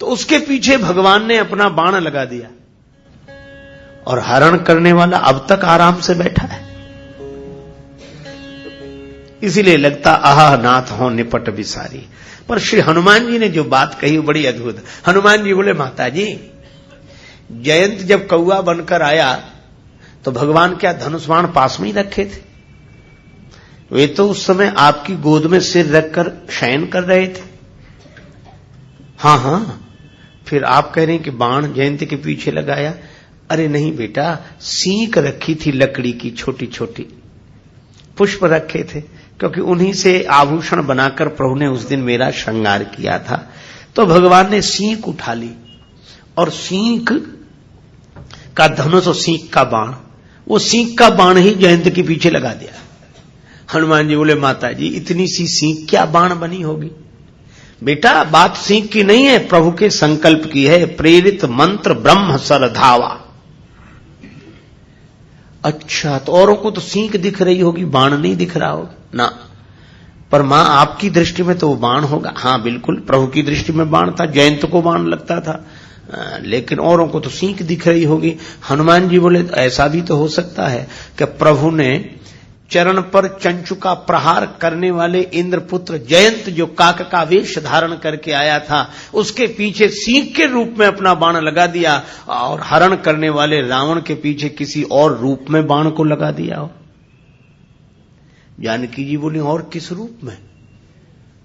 तो उसके पीछे भगवान ने अपना बाण लगा दिया, और हरण करने वाला अब तक आराम से बैठा है। इसीलिए लगता आहा नाथ हो निपट विसारी। पर श्री हनुमान जी ने जो बात कही वो बड़ी अद्भुत। हनुमान जी बोले, माता जी, जयंत जब कौआ बनकर आया तो भगवान क्या धनुष बाण पास में ही रखे थे? वे तो उस समय आपकी गोद में सिर रखकर शयन कर रहे थे। हाँ हाँ, फिर आप कह रहे हैं कि बाण जयंत के पीछे लगाया। अरे नहीं बेटा, सींक रखी थी लकड़ी की छोटी छोटी, पुष्प रखे थे, क्योंकि उन्हीं से आभूषण बनाकर प्रभु ने उस दिन मेरा श्रृंगार किया था। तो भगवान ने सींक उठा ली, और सींक का धनुष और सींक का बाण, वो सींक का बाण ही जयंत के पीछे लगा दिया। हनुमान जी बोले, माता जी, इतनी सी सींक क्या बाण बनी होगी? बेटा, बात सींक की नहीं है, प्रभु के संकल्प की है। प्रेरित मंत्र ब्रह्म सर धावा। अच्छा, तो औरों को तो सींक दिख रही होगी, बाण नहीं दिख रहा होगा। ना। पर मां आपकी दृष्टि में तो वो बाण होगा। हाँ बिल्कुल, प्रभु की दृष्टि में बाण था, जयंत को बाण लगता था, लेकिन औरों को तो सींक दिख रही होगी। हनुमान जी बोले ऐसा भी तो हो सकता है कि प्रभु ने चरण पर चंचु का प्रहार करने वाले इंद्रपुत्र जयंत जो काक का वेश धारण करके आया था, उसके पीछे सींक के रूप में अपना बाण लगा दिया, और हरण करने वाले रावण के पीछे किसी और रूप में बाण को लगा दिया हो। जानकी जी बोली और किस रूप में?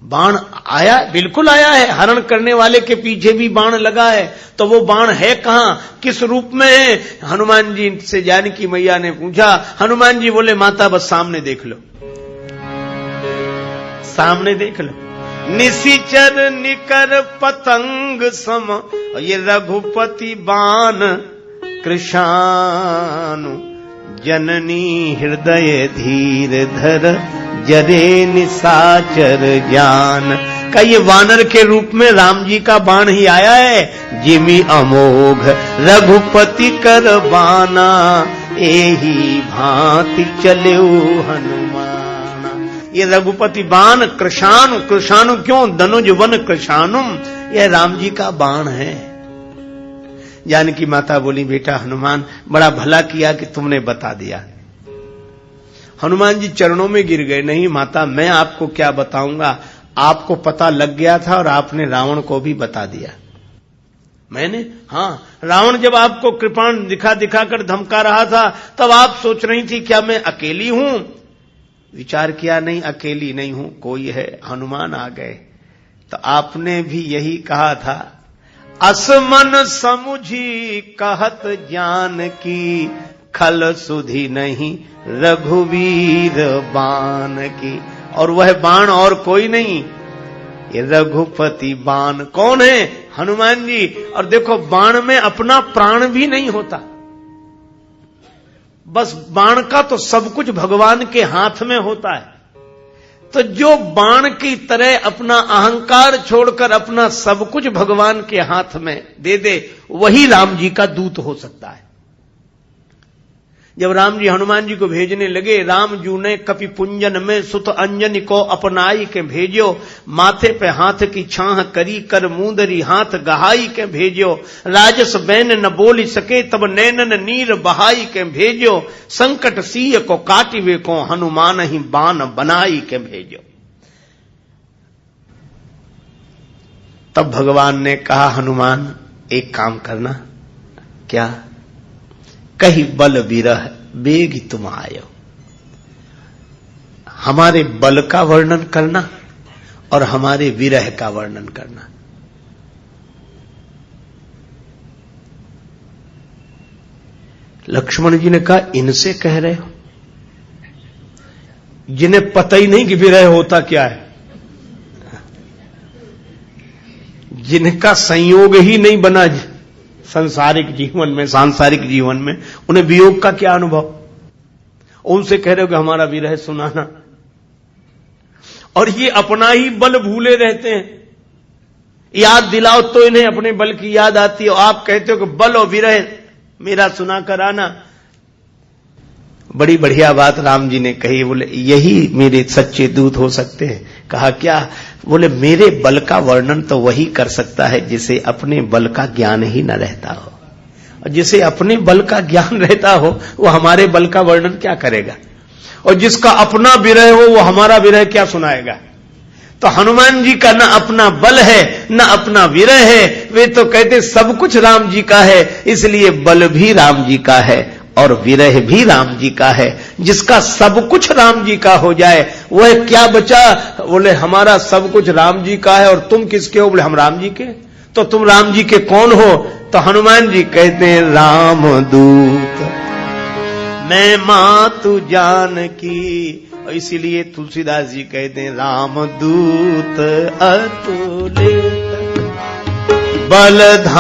बाण आया, बिल्कुल आया है, हरण करने वाले के पीछे भी बाण लगा है, तो वो बाण है कहां, किस रूप में है? हनुमान जी से जानकी मैया ने पूछा। हनुमान जी बोले माता बस सामने देख लो, सामने देख लो। निशिचर निकर पतंग सम, ये रघुपति बाण कृशानु, जननी हृदय धीर धर, जरे निशाचर ज्ञान। का ये वानर के रूप में राम जी का बाण ही आया है। जिमि अमोघ रघुपति कर बाना, एही भांति चलेऊ हनुमाना। ये रघुपति बाण कृशानु, कृशानु क्यों? धनुज वन कृशानुम, यह राम जी का बाण है। जानकी माता बोली बेटा हनुमान, बड़ा भला किया कि तुमने बता दिया। हनुमान जी चरणों में गिर गए। नहीं माता, मैं आपको क्या बताऊंगा, आपको पता लग गया था और आपने रावण को भी बता दिया। मैंने? हाँ, रावण जब आपको कृपाण दिखा दिखाकर धमका रहा था, तब आप सोच रही थी क्या मैं अकेली हूं? विचार किया नहीं, अकेली नहीं हूं, कोई है, हनुमान आ गए। तो आपने भी यही कहा था, असमन समुझी कहत ज्ञान की, खल सुधि नहीं रघुवीर बाण की। और वह बाण और कोई नहीं, ये रघुपति बाण। कौन है? हनुमान जी। और देखो बाण में अपना प्राण भी नहीं होता, बस बाण का तो सब कुछ भगवान के हाथ में होता है। तो जो बाण की तरह अपना अहंकार छोड़कर अपना सब कुछ भगवान के हाथ में दे दे, वही राम जी का दूत हो सकता है। जब राम जी हनुमान जी को भेजने लगे, राम जू ने कपि पुंजन में सुत अंजनी को अपनाई के भेजो, माथे पे हाथ की छाह करी कर मुंदरी हाथ गहाई के भेजो, राजस बैन न बोली सके तब नैनन नीर बहाई के भेजो, संकट सिंह को काटिवे को हनुमान ही बाण बनाई के भेजो। तब भगवान ने कहा हनुमान एक काम करना। क्या? कही बल विरह बेगी तुम आयो। हमारे बल का वर्णन करना और हमारे विरह का वर्णन करना। लक्ष्मण जी ने कहा इनसे कह रहे हो, जिन्हें पता ही नहीं कि विरह होता क्या है, जिनका संयोग ही नहीं बना संसारिक जीवन में, सांसारिक जीवन में, उन्हें वियोग का क्या अनुभव? उनसे कह रहे हो कि हमारा विरह सुनाना। और ये अपना ही बल भूले रहते हैं, याद दिलाओ तो इन्हें अपने बल की याद आती है। आप कहते हो कि बल और विरह मेरा सुना कर आना। बड़ी बढ़िया बात राम जी ने कही। बोले यही मेरे सच्चे दूत हो सकते हैं। कहा क्या? बोले मेरे बल का वर्णन तो वही कर सकता है जिसे अपने बल का ज्ञान ही न रहता हो, और जिसे अपने बल का ज्ञान रहता हो वो हमारे बल का वर्णन क्या करेगा, और जिसका अपना विरह हो वो हमारा विरह क्या सुनाएगा। तो हनुमान जी का न अपना बल है न अपना विरह है, वे तो कहते सब कुछ राम जी का है, इसलिए बल भी राम जी का है और विरह भी राम जी का है। जिसका सब कुछ राम जी का हो जाए वह क्या बचा? बोले हमारा सब कुछ राम जी का है और तुम किसके हो? बोले हम राम जी के। तो तुम राम जी के कौन हो? तो हनुमान जी कहते हैं राम दूत मैं मातु जानकी। और इसीलिए तुलसीदास जी कहते हैं राम दूत अतुलित बलधामा,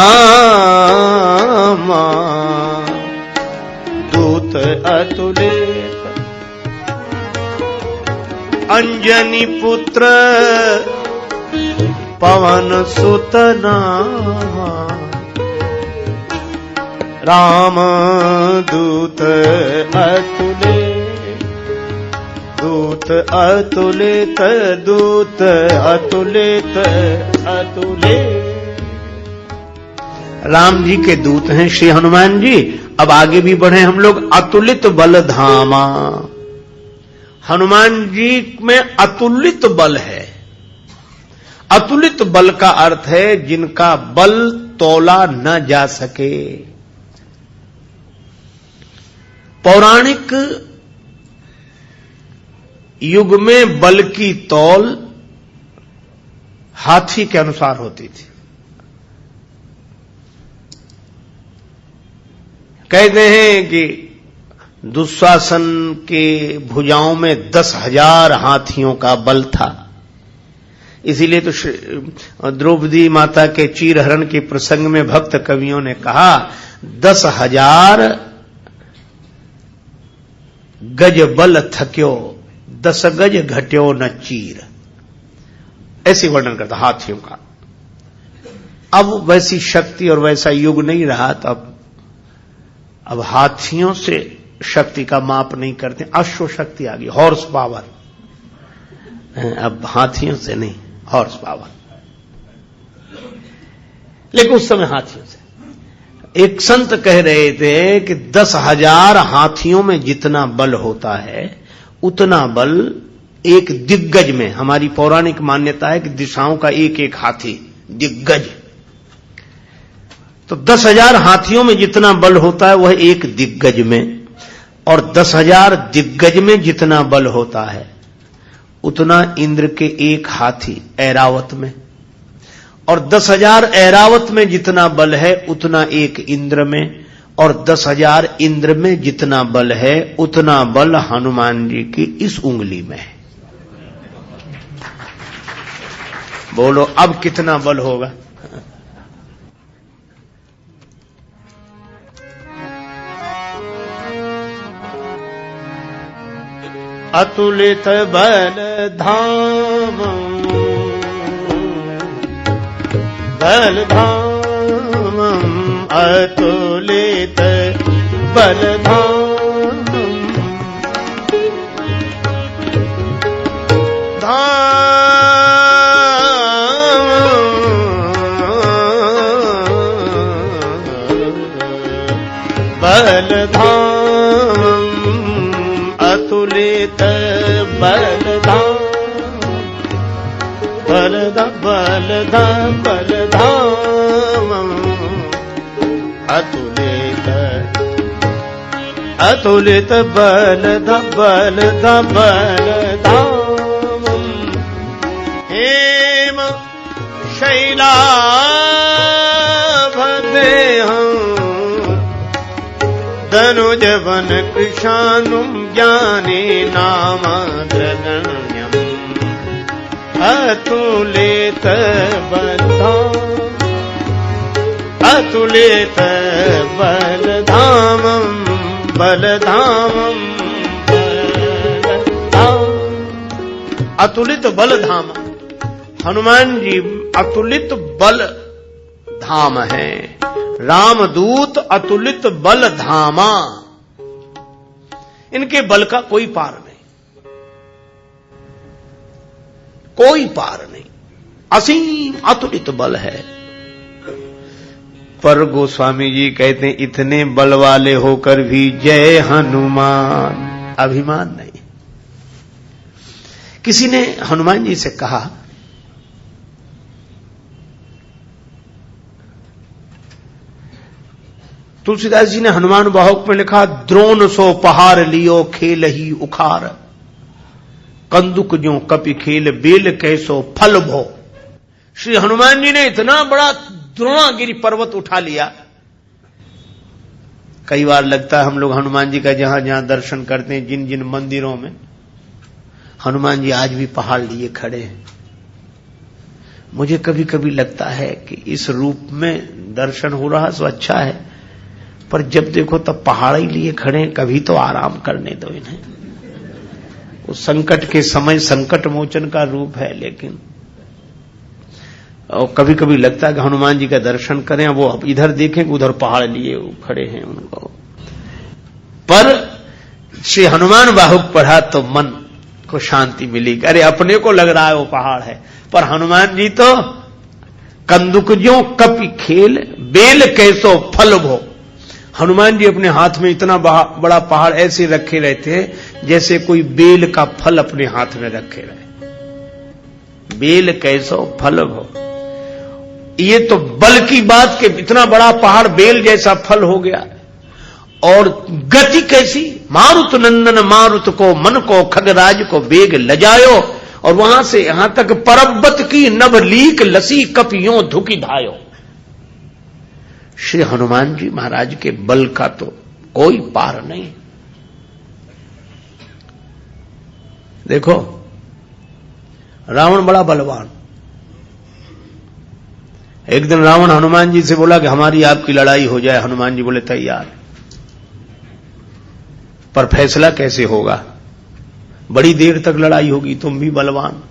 दूत अतुलित अंजनी पुत्र पवन सुत नामा, राम दूत अतुलित दूत अतुलित, दूत अतुलित अतुलित। राम जी के दूत हैं श्री हनुमान जी। अब आगे भी बढ़े हम लोग। अतुलित बल धामा, हनुमान जी में अतुलित बल है। अतुलित बल का अर्थ है जिनका बल तोला न जा सके। पौराणिक युग में बल की तौल हाथी के अनुसार होती थी। कहते हैं कि दुशासन के भुजाओं में 10,000 हाथियों का बल था। इसीलिए तो द्रौपदी माता के चीरहरण के प्रसंग में भक्त कवियों ने कहा 10,000 गज बल थक्यो, 10 गज घट्यो न चीर। ऐसे वर्णन करता हाथियों का। अब वैसी शक्ति और वैसा युग नहीं रहा। तो अब हाथियों से शक्ति का माप नहीं करते, अश्व शक्ति आ गई, हॉर्स पावर। अब हाथियों से नहीं, हॉर्स पावर। लेकिन उस समय हाथियों से। एक संत कह रहे थे कि 10,000 हाथियों में जितना बल होता है उतना बल एक दिग्गज में। हमारी पौराणिक मान्यता है कि दिशाओं का एक एक हाथी दिग्गज। तो 10,000 हाथियों में जितना बल होता है वह एक दिग्गज में, और 10,000 दिग्गज में जितना बल होता है उतना इंद्र के एक हाथी ऐरावत में, और 10,000 ऐरावत में जितना बल है उतना एक इंद्र में, और 10,000 इंद्र में जितना बल है उतना बल हनुमान जी की इस उंगली में है। बोलो अब कितना बल होगा? अतुलित बल धाम, बल धाम, अतुलित बल धाम, बल धाम, अतुलित बल धाम, बल धाम, बल धाम, अतुलित, अतुलित बल धाम, बल धाम, हेम शैलाभ देहं धनुज वन कृशानुम ज्ञानी नामाग्रगण्यम् अतुलित बलधाम, अतुलित बलधामं, बलधामं, बलधाम। अतुलित बलधाम, हनुमान जी अतुलित बल धाम है। रामदूत अतुलित बल धामा, इनके बल का कोई पार नहीं, कोई पार नहीं, असीम अतुलित बल है। पर गोस्वामी जी कहते हैं इतने बल वाले होकर भी जय हनुमान, अभिमान नहीं। किसी ने हनुमान जी से कहा तुलसीदास जी ने हनुमान बाहुक में लिखा द्रोण सो पहाड़ लियो खेल ही उखार, कंदुक जो कपि खेल बेल कैसो फल भो। श्री हनुमान जी ने इतना बड़ा द्रोणागिरी पर्वत उठा लिया। कई बार लगता है हम लोग हनुमान जी का जहां जहां दर्शन करते हैं, जिन जिन मंदिरों में हनुमान जी आज भी पहाड़ लिए खड़े हैं। मुझे कभी कभी लगता है कि इस रूप में दर्शन हो रहा सो अच्छा है, पर जब देखो तब पहाड़ ही लिए खड़े हैं, कभी तो आराम करने दो इन्हें। उस संकट के समय संकट मोचन का रूप है, लेकिन और कभी कभी लगता है कि हनुमान जी का दर्शन करें, वो अब इधर देखें कि उधर पहाड़ लिए खड़े हैं उनको। पर श्री हनुमान बाहुक पढ़ा तो मन को शांति मिलेगी। अरे अपने को लग रहा है वो पहाड़ है, पर हनुमान जी तो कंदुक ज्यों कपि खेल, बेल कैसो फल भो। हनुमान जी अपने हाथ में इतना बड़ा पहाड़ ऐसे रखे रहते हैं जैसे कोई बेल का फल अपने हाथ में रखे रहे। बेल कैसो फल भो, ये तो बल की बात के इतना बड़ा पहाड़ बेल जैसा फल हो गया। और गति कैसी, मारुत नंदन मारुत को मन को खगराज को बेग लजायो, और वहां से यहां तक परब्बत की नभ लीक लसी कपियों धुकी धायो। श्री हनुमान जी महाराज के बल का तो कोई पार नहीं। देखो रावण बड़ा बलवान। एक दिन रावण हनुमान जी से बोला कि हमारी आपकी लड़ाई हो जाए। हनुमान जी बोले तैयार, पर फैसला कैसे होगा, बड़ी देर तक लड़ाई होगी, तुम भी बलवान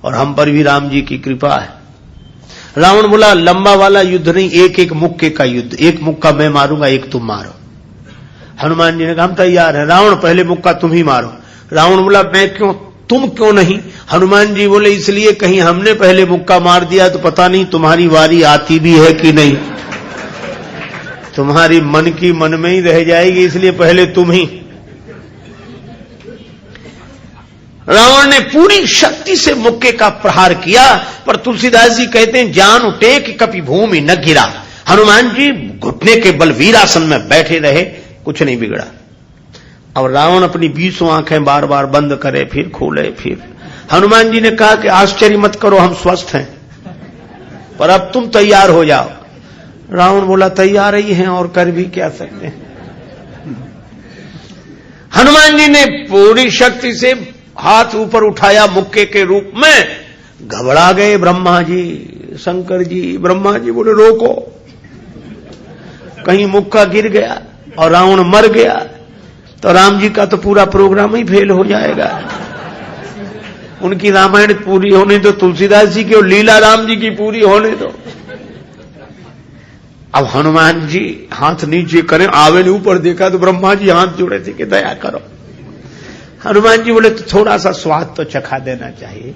और हम पर भी राम जी की कृपा है। रावण बोला लंबा वाला युद्ध नहीं, एक एक मुक्के का युद्ध, एक मुक्का मैं मारूंगा एक तुम मारो। हनुमान जी ने कहा हम तैयार हैं। रावण पहले मुक्का तुम ही मारो। रावण बोला मैं क्यों, तुम क्यों नहीं? हनुमान जी बोले इसलिए कहीं हमने पहले मुक्का मार दिया तो पता नहीं तुम्हारी वारी आती भी है कि नहीं, तुम्हारी मन की मन में ही रह जाएगी, इसलिए पहले तुम ही। रावण ने पूरी शक्ति से मुक्के का प्रहार किया, पर तुलसीदास जी कहते हैं जान उठे कि कभी भूमि न गिरा। हनुमान जी घुटने के बल वीरासन में बैठे रहे, कुछ नहीं बिगड़ा। और रावण अपनी 20 आंखें बार बार बंद करे फिर खोले फिर। हनुमान जी ने कहा कि आश्चर्य मत करो, हम स्वस्थ हैं, पर अब तुम तैयार हो जाओ। रावण बोला तैयार ही हैं और कर भी क्या सकते हैं। हनुमान जी ने पूरी शक्ति से हाथ ऊपर उठाया मुक्के के रूप में। घबरा गए ब्रह्मा जी शंकर जी। ब्रह्मा जी बोले रोको, कहीं मुक्का गिर गया और रावण मर गया तो राम जी का तो पूरा प्रोग्राम ही फेल हो जाएगा। उनकी रामायण पूरी होने दो, तुलसीदास जी की और लीला राम जी की पूरी होने दो। अब हनुमान जी हाथ नीचे करें, आवे ने ऊपर देखा तो ब्रह्मा जी हाथ जोड़े थे कि दया करो। हनुमान जी बोले तो थोड़ा सा स्वाद तो चखा देना चाहिए।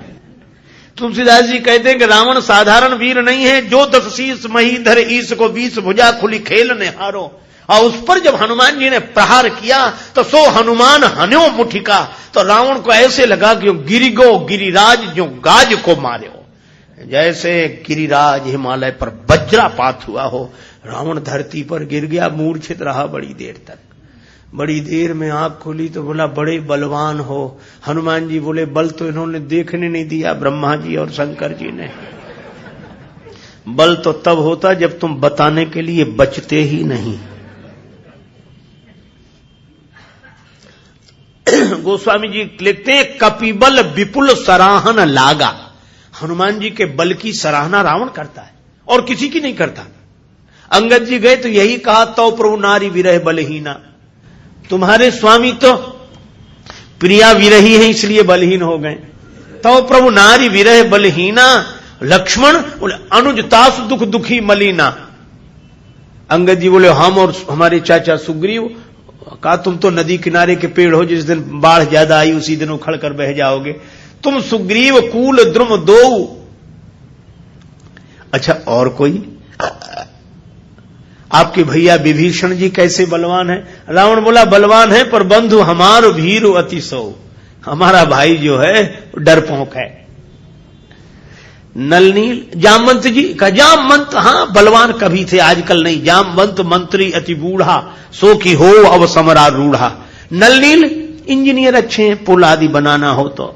तुलसीदास जी कहते हैं कि रावण साधारण वीर नहीं है, जो 10 शीश महीधर ईश को 20 भुजा खुली खेल ने हारो। और उस पर जब हनुमान जी ने प्रहार किया तो सो हनुमान हन्यो मुठिका, तो रावण को ऐसे लगा कि गिरिगो गिरिराज जो गाज को मार्यो, जैसे गिरिराज हिमालय पर वज्रापात हुआ हो। रावण धरती पर गिर गया, मूर्छित रहा बड़ी देर तक। बड़ी देर में आंख खोली तो बोला बड़े बलवान हो। हनुमान जी बोले बल तो इन्होंने देखने नहीं दिया, ब्रह्मा जी और शंकर जी ने। बल तो तब होता जब तुम बताने के लिए बचते ही नहीं। गोस्वामी जी लिखते हैं कपिबल विपुल सराहन लागा। हनुमान जी के बल की सराहना रावण करता है और किसी की नहीं करता। अंगद जी गए तो यही कहा तो प्रभु नारी विरह बलहीना, तुम्हारे स्वामी तो प्रिया विरही है इसलिए बलहीन हो गए। तो प्रभु नारी विरह बलहीना, लक्ष्मण बोले अनुज तासु दुख दुखी मलिना। अंगद जी बोले हम और हमारे चाचा सुग्रीव। कहा तुम तो नदी किनारे के पेड़ हो, जिस दिन बाढ़ ज्यादा आई उसी दिन उखड़ कर बह जाओगे। तुम सुग्रीव कूल द्रुम दो। अच्छा और कोई? आपके भैया विभीषण जी कैसे बलवान है? रावण बोला बलवान है पर बंधु हमारो भीरु अति सो, हमारा भाई जो है डरपोक है। नलनील जामवंत जी का जामवंत हाँ बलवान कभी थे आजकल नहीं। जामवंत मंत्री अति बूढ़ा, सो की हो अब समरा रूढ़ा। नलनील इंजीनियर अच्छे हैं, पुल आदि बनाना हो तो।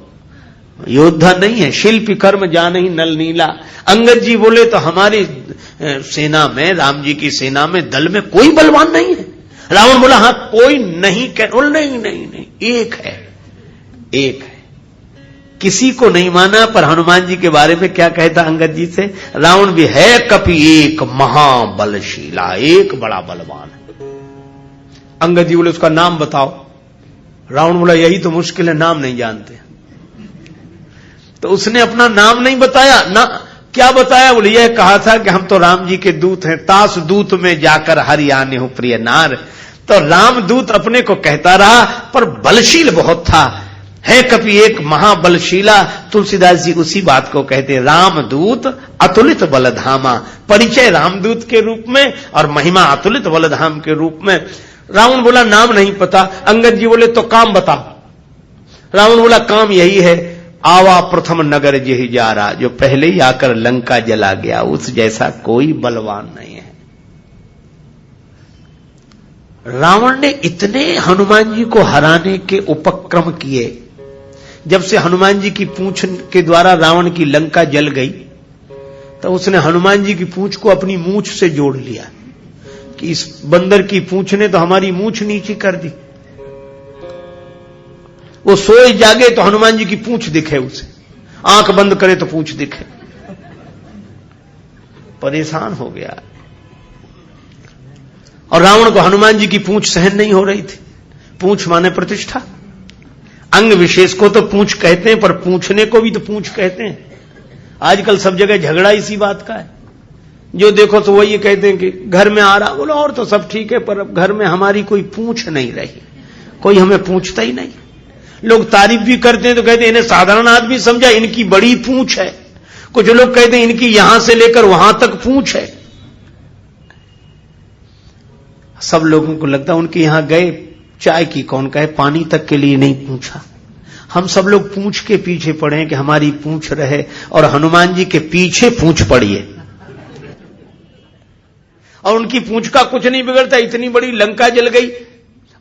योद्धा नहीं है, शिल्पी कर्म जान ही नलनीला। अंगद जी बोले तो हमारी सेना में, राम जी की सेना में, दल में कोई बलवान नहीं है। रावण बोला हाँ कोई नहीं, नहीं नहीं नहीं एक है, एक है। किसी को नहीं माना, पर हनुमान जी के बारे में क्या कहता अंगद जी से? रावण भी है कपि एक महाबलशीला, एक बड़ा बलवान है। अंगद जी बोले उसका नाम बताओ। रावण बोला यही तो मुश्किल है, नाम नहीं जानते। तो उसने अपना नाम नहीं बताया ना। क्या बताया? बोले यह कहा था कि हम तो राम जी के दूत हैं, तास दूत में जाकर हरि आने हो प्रिय नार। तो रामदूत अपने को कहता रहा, पर बलशील बहुत था। है कपि एक महाबलशीला। तुलसीदास जी उसी बात को कहते, रामदूत अतुलित बलधामा। परिचय रामदूत के रूप में और महिमा अतुलित बलधाम के रूप में। रावण बोला नाम नहीं पता। अंगद जी बोले तो काम बताओ। रावण बोला काम यही है, आवा प्रथम नगर जेहि जारा, जो पहले ही आकर लंका जला गया, उस जैसा कोई बलवान नहीं है। रावण ने इतने हनुमान जी को हराने के उपक्रम किए। जब से हनुमान जी की पूंछ के द्वारा रावण की लंका जल गई, तो उसने हनुमान जी की पूंछ को अपनी मूंछ से जोड़ लिया कि इस बंदर की पूंछ ने तो हमारी मूंछ नीची कर दी। वो सोए जागे तो हनुमान जी की पूंछ दिखे उसे, आंख बंद करे तो पूंछ दिखे। परेशान हो गया। और रावण को हनुमान जी की पूंछ सहन नहीं हो रही थी। पूंछ माने प्रतिष्ठा। अंग विशेष को तो पूंछ कहते हैं, पर पूछने को भी तो पूंछ कहते हैं। आजकल सब जगह झगड़ा इसी बात का है। जो देखो तो वही कहते हैं कि घर में आ रहा, बोलो और तो सब ठीक है, पर अब घर में हमारी कोई पूंछ नहीं रही, कोई हमें पूछता ही नहीं। लोग तारीफ भी करते हैं तो कहते हैं इन्हें साधारण आदमी समझा, इनकी बड़ी पूंछ है। कुछ लोग कहते हैं इनकी यहां से लेकर वहां तक पूंछ है। सब लोगों को लगता है उनके यहां गए, चाय की कौन कहे, पानी तक के लिए नहीं पूछा। हम सब लोग पूंछ के पीछे पड़े हैं कि हमारी पूंछ रहे, और हनुमान जी के पीछे पूंछ पड़ी है। और उनकी पूंछ का कुछ नहीं बिगड़ता, इतनी बड़ी लंका जल गई।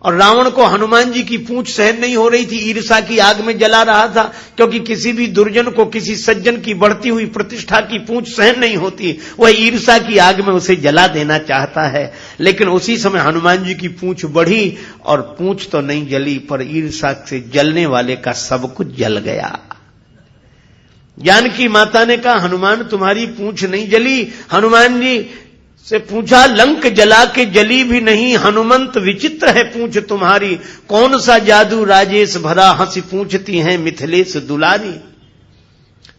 और रावण को हनुमान जी की पूंछ सहन नहीं हो रही थी, ईर्ष्या की आग में जला रहा था। क्योंकि किसी भी दुर्जन को किसी सज्जन की बढ़ती हुई प्रतिष्ठा की पूंछ सहन नहीं होती, वह ईर्ष्या की आग में उसे जला देना चाहता है। लेकिन उसी समय हनुमान जी की पूंछ बढ़ी, और पूंछ तो नहीं जली, पर ईर्ष्या से जलने वाले का सब कुछ जल गया। जानकी माता ने कहा हनुमान तुम्हारी पूंछ नहीं जली। हनुमान जी से पूछा लंक जला के जली भी नहीं, हनुमंत विचित्र है पूंछ तुम्हारी। कौन सा जादू राजेश भरा, हंसी पूछती हैं मिथिलेश दुलारी।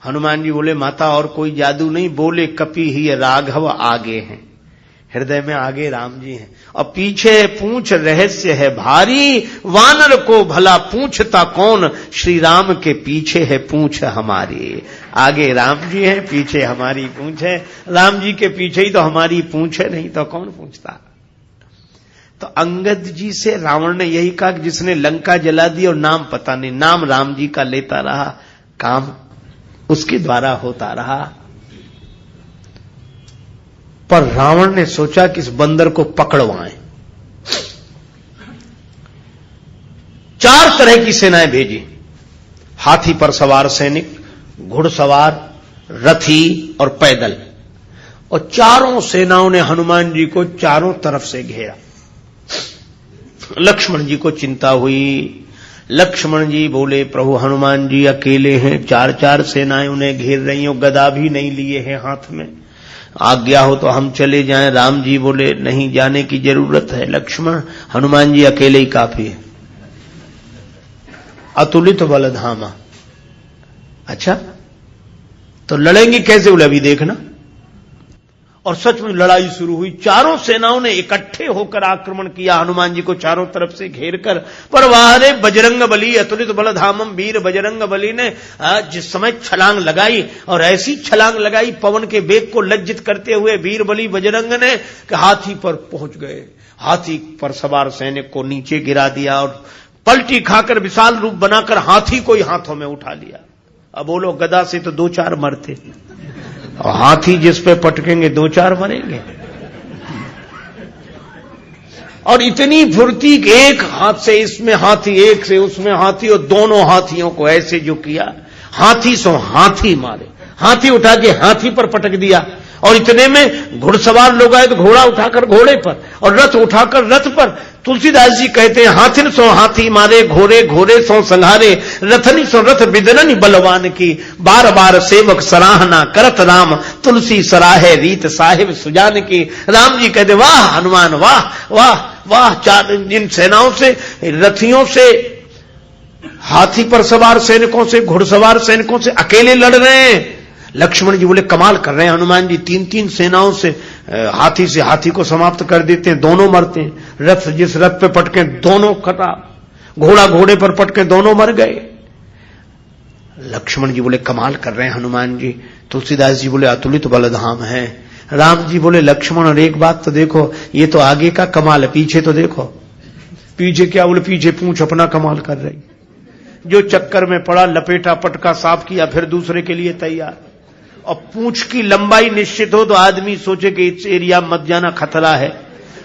हनुमान जी बोले माता और कोई जादू नहीं। बोले कपि ही राघव आगे हैं, हृदय में आगे राम जी हैं, और पीछे पूंछ रहस्य है भारी। वानर को भला पूछता कौन, श्री राम के पीछे है पूंछ हमारी। आगे राम जी हैं, पीछे हमारी पूंछ है। राम जी के पीछे ही तो हमारी पूंछ है, नहीं तो कौन पूछता। तो अंगद जी से रावण ने यही कहा कि जिसने लंका जला दी और नाम पता नहीं, नाम राम जी का लेता रहा, काम उसके द्वारा होता रहा। पर रावण ने सोचा कि इस बंदर को पकड़वाएं। 4 तरह की सेनाएं भेजी। हाथी पर सवार सैनिक, घुड़सवार, रथी और पैदल। और चारों सेनाओं ने हनुमान जी को चारों तरफ से घेरा। लक्ष्मण जी को चिंता हुई। लक्ष्मण जी बोले प्रभु हनुमान जी अकेले हैं, 4 सेनाएं उन्हें घेर रही हो, गदा भी नहीं लिए हैं हाथ में, आज्ञा हो तो हम चले जाएं। राम जी बोले नहीं, जाने की जरूरत है लक्ष्मण, हनुमान जी अकेले ही काफी है। अतुलित बलधामा। अच्छा तो लड़ेंगे कैसे? बोले अभी देखना। और सच में लड़ाई शुरू हुई। चारों सेनाओं ने इकट्ठे होकर आक्रमण किया हनुमान जी को चारों तरफ से घेर कर। पर वाहरे बजरंग बली अतुलित बलधामम, वीर बजरंग बली ने जिस समय छलांग लगाई, और ऐसी छलांग लगाई पवन के वेग को लज्जित करते हुए वीर बली बजरंग ने कि हाथी पर पहुंच गए। हाथी पर सवार सैनिक को नीचे गिरा दिया और पलटी खाकर विशाल रूप बनाकर हाथी को ही हाथों में उठा लिया। अब बोलो गदा से तो 2-4 मरते, और हाथी जिस पे पटकेंगे 2-4 मरेंगे। और इतनी फुर्ती कि एक हाथ से इसमें हाथी, एक से उसमें हाथी, और दोनों हाथियों को ऐसे जो किया, हाथी सो हाथी मारे। हाथी उठा के हाथी पर पटक दिया। और इतने में घुड़सवार लोग आए तो घोड़ा उठाकर घोड़े पर, और रथ उठाकर रथ पर। तुलसीदास जी कहते हैं हाथिन सो हाथी मारे, घोड़े घोड़े सो संहारे, रथनी सो रथ बिदरनी बलवान की। बार बार सेवक सराहना करत राम, तुलसी सराहे रीत साहिब सुजान की। राम जी कहते वाह हनुमान वाह वाह वाह। 4 जिन सेनाओं से, रथियों से, हाथी पर सवार सैनिकों से, घुड़सवार सैनिकों से अकेले लड़ रहे हैं। लक्ष्मण जी बोले कमाल कर रहे हैं हनुमान जी, 3-3 सेनाओं से हाथी से हाथी को समाप्त कर देते हैं, दोनों मरते हैं। रथ जिस रथ पे पटके दोनों खराब, घोड़ा घोड़े पर पटके दोनों मर गए। लक्ष्मण जी बोले कमाल कर रहे हैं हनुमान जी। तुलसीदास जी बोले अतुलित बलधाम है। राम जी बोले लक्ष्मण और एक बात तो देखो, ये तो आगे का कमाल है, पीछे तो देखो। पीछे क्या? बोले पीछे पूंछ अपना कमाल कर रही। जो चक्कर में पड़ा, लपेटा पटका साफ किया, फिर दूसरे के लिए तैयार। और पूंछ की लंबाई निश्चित हो तो आदमी सोचे कि इस एरिया मत जाना, खतरा है,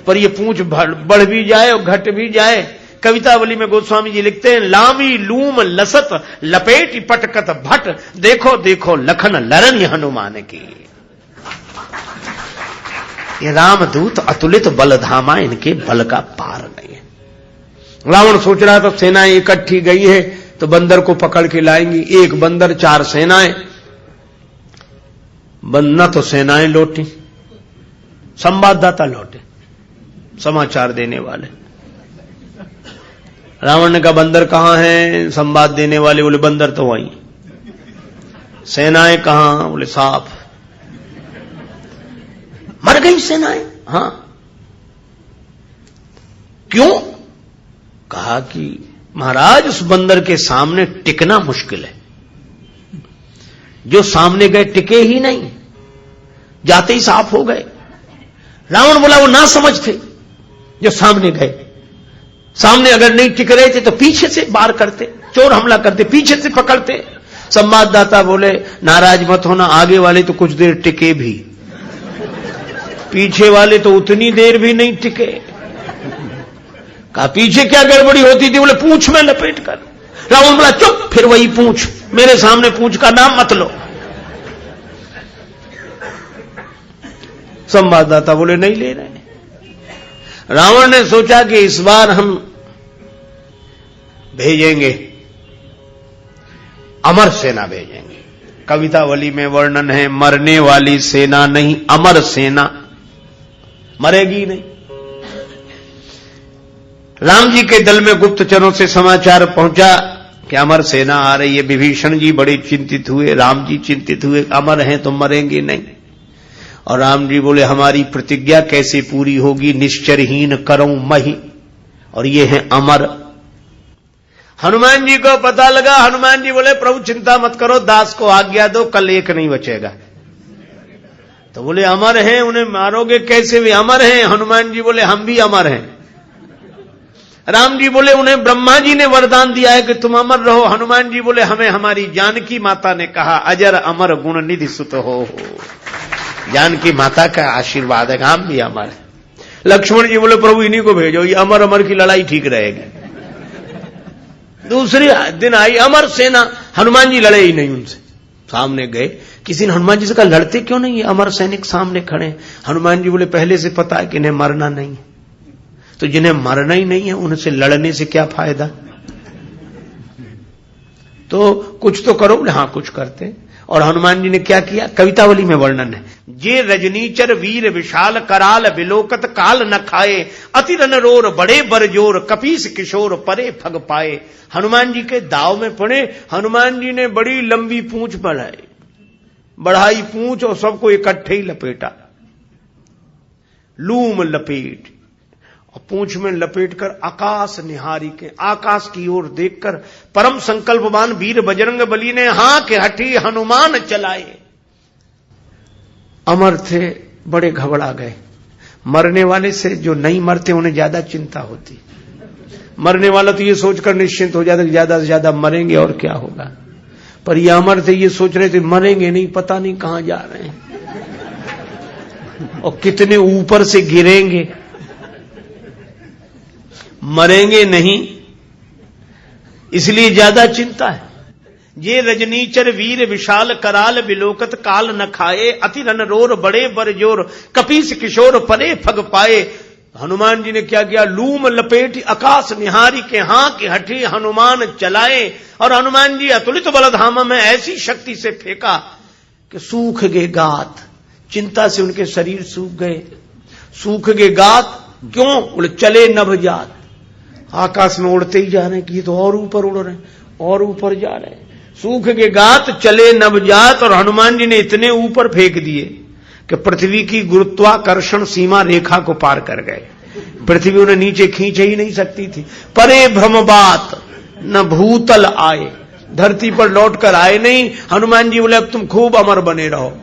पर ये पूंछ बढ़ भी जाए और घट भी जाए। कवितावली में गोस्वामी जी लिखते हैं, लामी लूम लसत लपेट पटकत भट, देखो देखो लखन लरन हनुमान की। ये रामदूत अतुलित बलधामा, इनके बल का पार नहीं है। रावण सोच रहा था सेनाएं इकट्ठी गई है तो बंदर को पकड़ के लाएंगी। एक बंदर 4 सेनाएं, न तो सेनाएं लौटी, संवाददाता लौटे, समाचार देने वाले। रावण ने कहा बंदर कहां हैं? संवाद देने वाले बोले बंदर तो वहीं। सेनाएं कहां? बोले साफ मर गई सेनाएं। हां, क्यों? कहा कि महाराज उस बंदर के सामने टिकना मुश्किल है। जो सामने गए टिके ही नहीं, जाते ही साफ हो गए। रावण बोला वो ना समझ थे जो सामने गए। सामने अगर नहीं टिक रहे थे तो पीछे से वार करते, चोर हमला करते, पीछे से पकड़ते। संवाददाता बोले नाराज मत होना, आगे वाले तो कुछ देर टिके भी, पीछे वाले तो उतनी देर भी नहीं टिके। कहा पीछे क्या गड़बड़ी होती थी? बोले पूंछ में लपेट कर। रावण बोला चुप, फिर वही पूंछ, मेरे सामने पूंछ का नाम मत लो। संवाददाता बोले नहीं ले रहे। रावण ने सोचा कि इस बार हम भेजेंगे, अमर सेना भेजेंगे। कवितावली में वर्णन है, मरने वाली सेना नहीं, अमर सेना, मरेगी नहीं। राम जी के दल में गुप्तचरों से समाचार पहुंचा कि अमर सेना आ रही है। विभीषण जी बड़े चिंतित हुए, राम जी चिंतित हुए, अमर हैं तो मरेंगे नहीं। और राम जी बोले हमारी प्रतिज्ञा कैसे पूरी होगी? निश्चरहीन करऊं मही, और ये है अमर। हनुमान जी को पता लगा। हनुमान जी बोले प्रभु चिंता मत करो, दास को आज्ञा दो, कल एक नहीं बचेगा। तो बोले अमर हैं, उन्हें मारोगे कैसे? वे अमर हैं। हनुमान जी बोले हम भी अमर हैं। राम जी बोले उन्हें ब्रह्मा जी ने वरदान दिया है कि तुम अमर रहो। हनुमान जी बोले हमें हमारी जानकी माता ने कहा अजर अमर गुण निधि सुत हो। जानकी माता का आशीर्वाद है, हम भी अमर है। लक्ष्मण जी बोले प्रभु इन्हीं को भेजो, ये अमर अमर की लड़ाई ठीक रहेगी। दूसरे दिन आई अमर सेना, हनुमान जी लड़े ही नहीं उनसे। सामने गए, किसी ने हनुमान जी से कहा लड़ते क्यों नहीं? अमर सैनिक सामने खड़े। हनुमान जी बोले पहले से पता है कि इन्हें मरना नहीं है, तो जिन्हें मरना ही नहीं है उनसे लड़ने से क्या फायदा? तो कुछ तो करो। हाँ कुछ करते। और हनुमान जी ने क्या किया? कवितावली में वर्णन है, जे रजनीचर वीर विशाल कराल बिलोकत काल न खाए, अति रन रोर बड़े बरजोर कपीस किशोर परे फग पाए। हनुमान जी के दाव में पड़े। हनुमान जी ने बड़ी लंबी पूंछ बढ़ाई पूंछ और सबको इकट्ठे ही लपेटा, लूम लपेट, और पूंछ में लपेटकर आकाश निहारी के, आकाश की ओर देखकर परम संकल्पवान वीर बजरंग बली ने हां के हठी हनुमान चलाए। अमर थे, बड़े घबरा गए। मरने वाले से जो नहीं मरते उन्हें ज्यादा चिंता होती। मरने वाला तो ये सोचकर निश्चिंत हो जाता कि ज्यादा से ज्यादा मरेंगे और क्या होगा, पर ये अमर थे, ये सोच रहे थे मरेंगे नहीं, पता नहीं कहां जा रहे हैं और कितने ऊपर से गिरेंगे, मरेंगे नहीं, इसलिए ज्यादा चिंता है। ये रजनीचर वीर विशाल कराल बिलोकत काल न खाए, अति रन रोर बड़े बरजोर कपीस किशोर परे फग पाए। हनुमान जी ने क्या किया? लूम लपेट आकाश निहारी के हां के हठी हनुमान चलाए। और हनुमान जी अतुलित बलधामा में ऐसी शक्ति से फेंका कि सूख गए गात। चिंता से उनके शरीर सूख गए। सूख गए गात क्यों? बोले चले नभजात, आकाश में उड़ते ही जा रहे हैं कि ये तो और ऊपर उड़ रहे हैं और ऊपर जा रहे हैं। सूख के गात चले नवजात, और हनुमान जी ने इतने ऊपर फेंक दिए कि पृथ्वी की गुरुत्वाकर्षण सीमा रेखा को पार कर गए। पृथ्वी उन्हें नीचे खींच ही नहीं सकती थी। परे भ्रमबात न भूतल आए, धरती पर लौट कर आए नहीं। हनुमान जी बोले अब तुम खूब अमर बने रहो,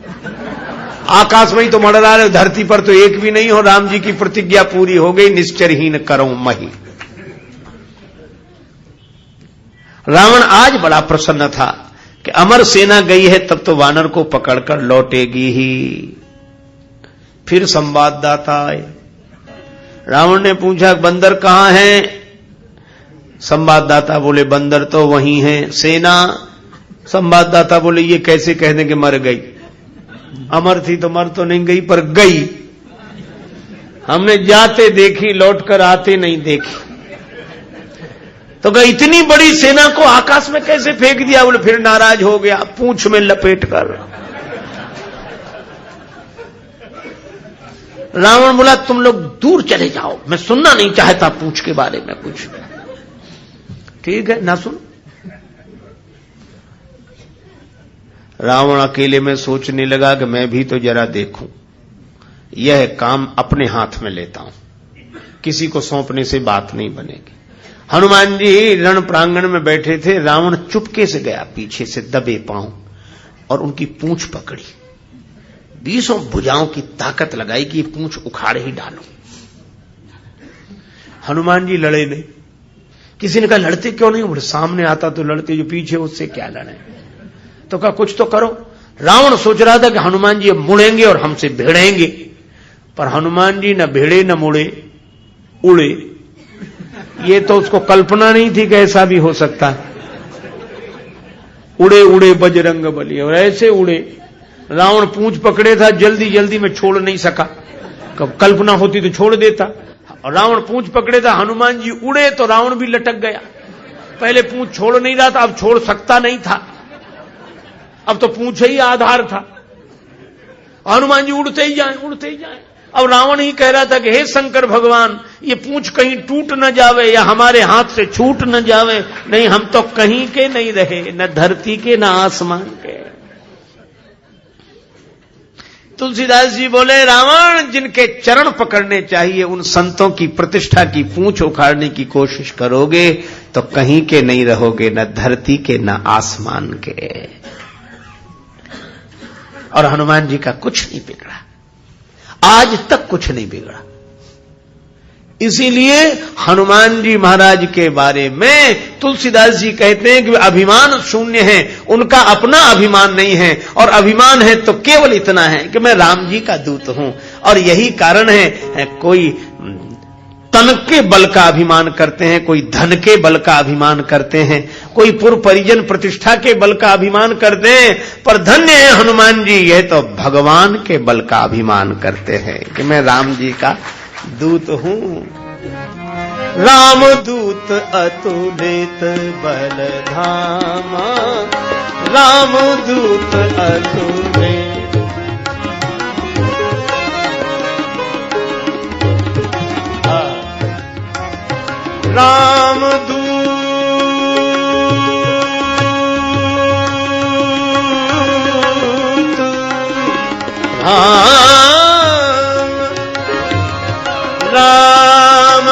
आकाश में ही तो मंडरा रहे हो, धरती पर तो एक भी नहीं हो। राम जी की प्रतिज्ञा पूरी हो गई, निश्चरहीन करो मही। रावण आज बड़ा प्रसन्न था कि अमर सेना गई है, तब तो वानर को पकड़कर लौटेगी ही। फिर संवाददाता आए। रावण ने पूछा बंदर कहां है? संवाददाता बोले बंदर तो वहीं है। सेना? संवाददाता बोले ये कैसे कह दें कि मर गई? अमर थी तो मर तो नहीं गई, पर गई। हमने जाते देखी, लौटकर आते नहीं देखी। तो कहा इतनी बड़ी सेना को आकाश में कैसे फेंक दिया? बोले फिर नाराज हो गया, पूंछ में लपेट कर। रावण बोला तुम लोग दूर चले जाओ, मैं सुनना नहीं चाहता पूंछ के बारे में कुछ। ठीक है, ना सुन। रावण अकेले में सोचने लगा कि मैं भी तो जरा देखूं, यह काम अपने हाथ में लेता हूं, किसी को सौंपने से बात नहीं बनेगी। हनुमान जी रण प्रांगण में बैठे थे। रावण चुपके से गया, पीछे से दबे पांव और उनकी पूंछ पकड़ी, 20 भुजाओं की ताकत लगाई कि पूंछ उखाड़े ही डालो। हनुमान जी लड़े नहीं। किसी ने कहा लड़ते क्यों नहीं? बोले सामने आता तो लड़ते, जो पीछे उससे क्या लड़े? तो कहा कुछ तो करो। रावण सोच रहा था कि हनुमान जी अब मुड़ेंगे और हमसे भिड़ेंगे, पर हनुमान जी न भिड़े न मुड़े, उड़े। ये तो उसको कल्पना नहीं थी कि ऐसा भी हो सकता है। उड़े उड़े बजरंग बली, और ऐसे उड़े। रावण पूंछ पकड़े था, जल्दी जल्दी में छोड़ नहीं सका। कल्पना होती तो छोड़ देता। और रावण पूंछ पकड़े था, हनुमान जी उड़े तो रावण भी लटक गया। पहले पूंछ छोड़ नहीं रहा था, अब छोड़ सकता नहीं था, अब तो पूंछ ही आधार था। हनुमान जी उड़ते ही जाए, उड़ते ही जाए। अब रावण ही कह रहा था कि हे शंकर भगवान, ये पूंछ कहीं टूट न जावे या हमारे हाथ से छूट न जावे। नहीं, हम तो कहीं के नहीं रहे, न धरती के न आसमान के। तुलसीदास जी बोले रावण, जिनके चरण पकड़ने चाहिए उन संतों की प्रतिष्ठा की पूंछ उखाड़ने की कोशिश करोगे तो कहीं के नहीं रहोगे, न धरती के न आसमान के। और हनुमान जी का कुछ नहीं बिगड़ा, आज तक कुछ नहीं बिगड़ा। इसीलिए हनुमान जी महाराज के बारे में तुलसीदास जी कहते हैं कि वे अभिमान शून्य हैं, उनका अपना अभिमान नहीं है, और अभिमान है तो केवल इतना है कि मैं राम जी का दूत हूं। और यही कारण है कोई तन के बल का अभिमान करते हैं, कोई धन के बल का अभिमान करते हैं, कोई पूर्व परिजन प्रतिष्ठा के बल का अभिमान करते हैं, पर धन्य है हनुमान जी, यह तो भगवान के बल का अभिमान करते हैं कि मैं राम जी का दूत हूं। राम दूत अतुलित बल धामा, राम दूत अतुलित। राम दूत राम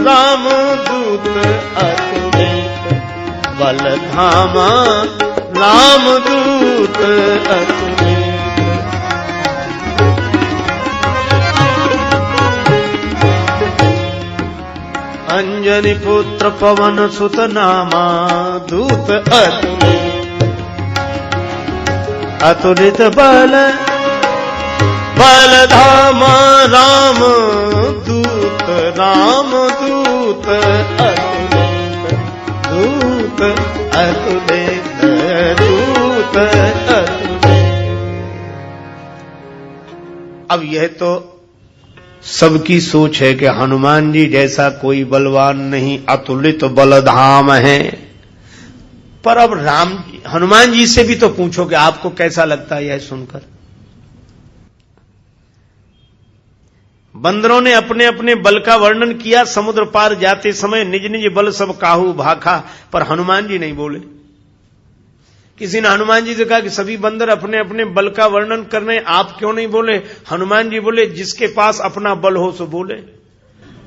राम दूत अतुलित बल धामा, राम दूत अतुलित। अंजनी पुत्र पवन सुत नामा, दूत अतुलित। अतुलित बल बल धामा, राम दूत, राम दूत अतुलित, दूत अतुलित, दूत अतुलित। अब यह तो सबकी सोच है कि हनुमान जी जैसा कोई बलवान नहीं, अतुलित बलधाम है। पर अब हनुमान जी से भी तो पूछो कि आपको कैसा लगता है यह सुनकर। बंदरों ने अपने अपने बल का वर्णन किया, समुद्र पार जाते समय निज निज बल सब काहू भाखा, पर हनुमान जी नहीं बोले किसी ने हनुमान जी से कहा कि सभी बंदर अपने अपने बल का वर्णन कर रहे हैं, आप क्यों नहीं बोले? हनुमान जी बोले, जिसके पास अपना बल हो सो बोले,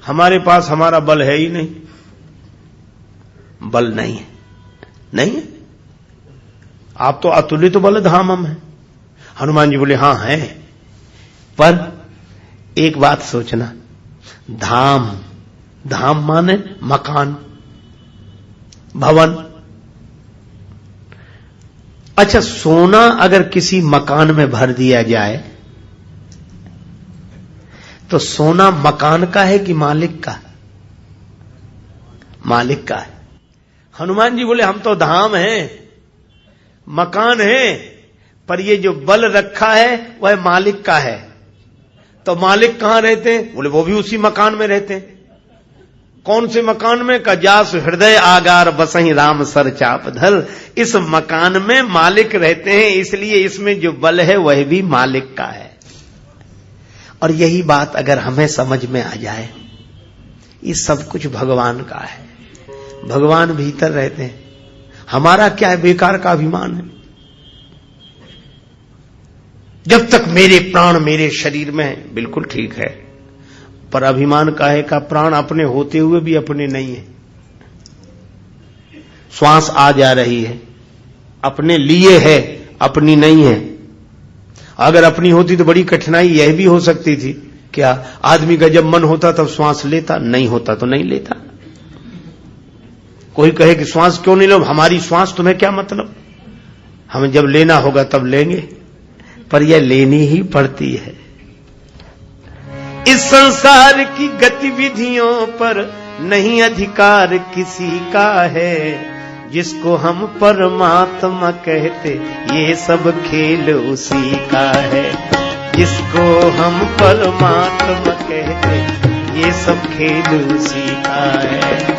हमारे पास हमारा बल है ही नहीं, बल नहीं है, नहीं है। आप तो अतुलित बल धामम है। हनुमान जी बोले, हां है, पर एक बात सोचना, धाम, धाम माने मकान, भवन। अच्छा, सोना अगर किसी मकान में भर दिया जाए तो सोना मकान का है कि मालिक का? मालिक का है। हनुमान जी बोले, हम तो धाम हैं, मकान है, पर ये जो बल रखा है वह मालिक का है। तो मालिक कहां रहते हैं? बोले, वो भी उसी मकान में रहते हैं। कौन से मकान में? का जास हृदय आगार बसही राम सर चाप धर। इस मकान में मालिक रहते हैं, इसलिए इसमें जो बल है वह भी मालिक का है। और यही बात अगर हमें समझ में आ जाए, ये सब कुछ भगवान का है, भगवान भीतर रहते हैं, हमारा क्या है? बेकार का अभिमान है। जब तक मेरे प्राण मेरे शरीर में है, बिल्कुल ठीक है, पर अभिमान काहे का? प्राण अपने होते हुए भी अपने नहीं है। श्वास आ जा रही है, अपने लिए है, अपनी नहीं है। अगर अपनी होती तो बड़ी कठिनाई यह भी हो सकती थी, क्या आदमी का जब मन होता तब श्वास लेता, नहीं होता तो नहीं लेता। कोई कहे कि श्वास क्यों नहीं लो? हमारी श्वास तुम्हें क्या मतलब, हमें जब लेना होगा तब लेंगे, पर यह लेनी ही पड़ती है। इस संसार की गतिविधियों पर नहीं अधिकार किसी का है, जिसको हम परमात्मा कहते ये सब खेल उसी का है। जिसको हम परमात्मा कहते ये सब खेल उसी का है।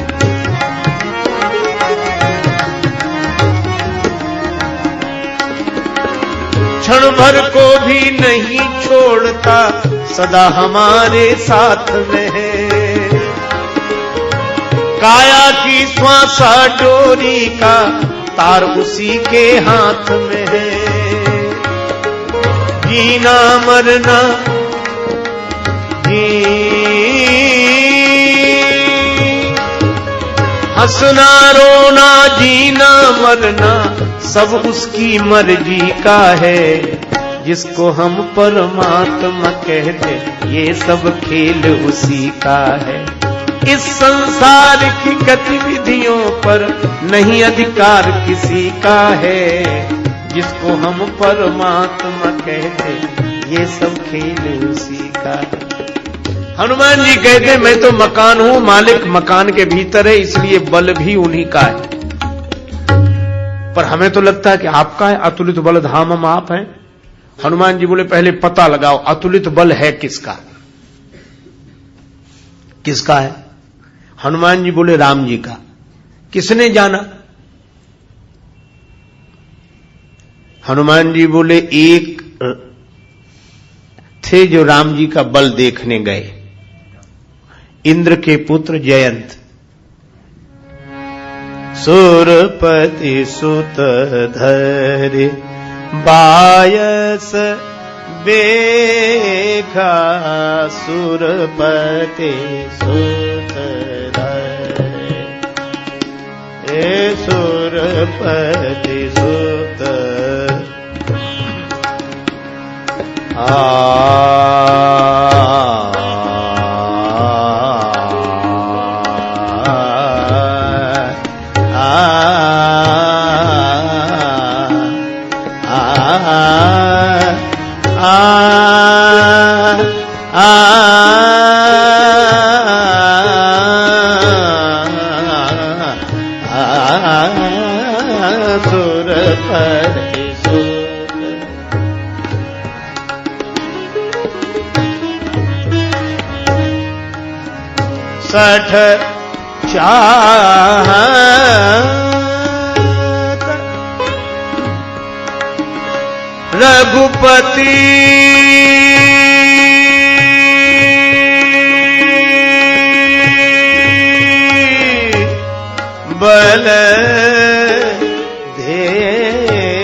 क्षण भर को भी नहीं छोड़ता, सदा हमारे साथ में है। काया की श्वासा डोरी का तार उसी के हाथ में है। जीना मरना हंसना रोना, जीना मरना सब उसकी मर्जी का है। जिसको हम परमात्मा कहते ये सब खेल उसी का है। इस संसार की गतिविधियों पर नहीं अधिकार किसी का है। जिसको हम परमात्मा कहते ये सब खेल उसी का है। हनुमान जी कहते मैं तो मकान हूं, मालिक मकान के भीतर है, इसलिए बल भी उन्हीं का है। पर हमें तो लगता है कि आपका है, अतुलित बल धाम आप हैं। हनुमान जी बोले पहले पता लगाओ अतुलित बल है किसका, किसका है? हनुमान जी बोले राम जी का। किसने जाना? हनुमान जी बोले एक थे जो राम जी का बल देखने गए, इंद्र के पुत्र जयंत। सुरपति सुत धरे बायस बेखा, सुरपति सुत धरे सुरपति सुत सठ चाहत रघुपति बल दे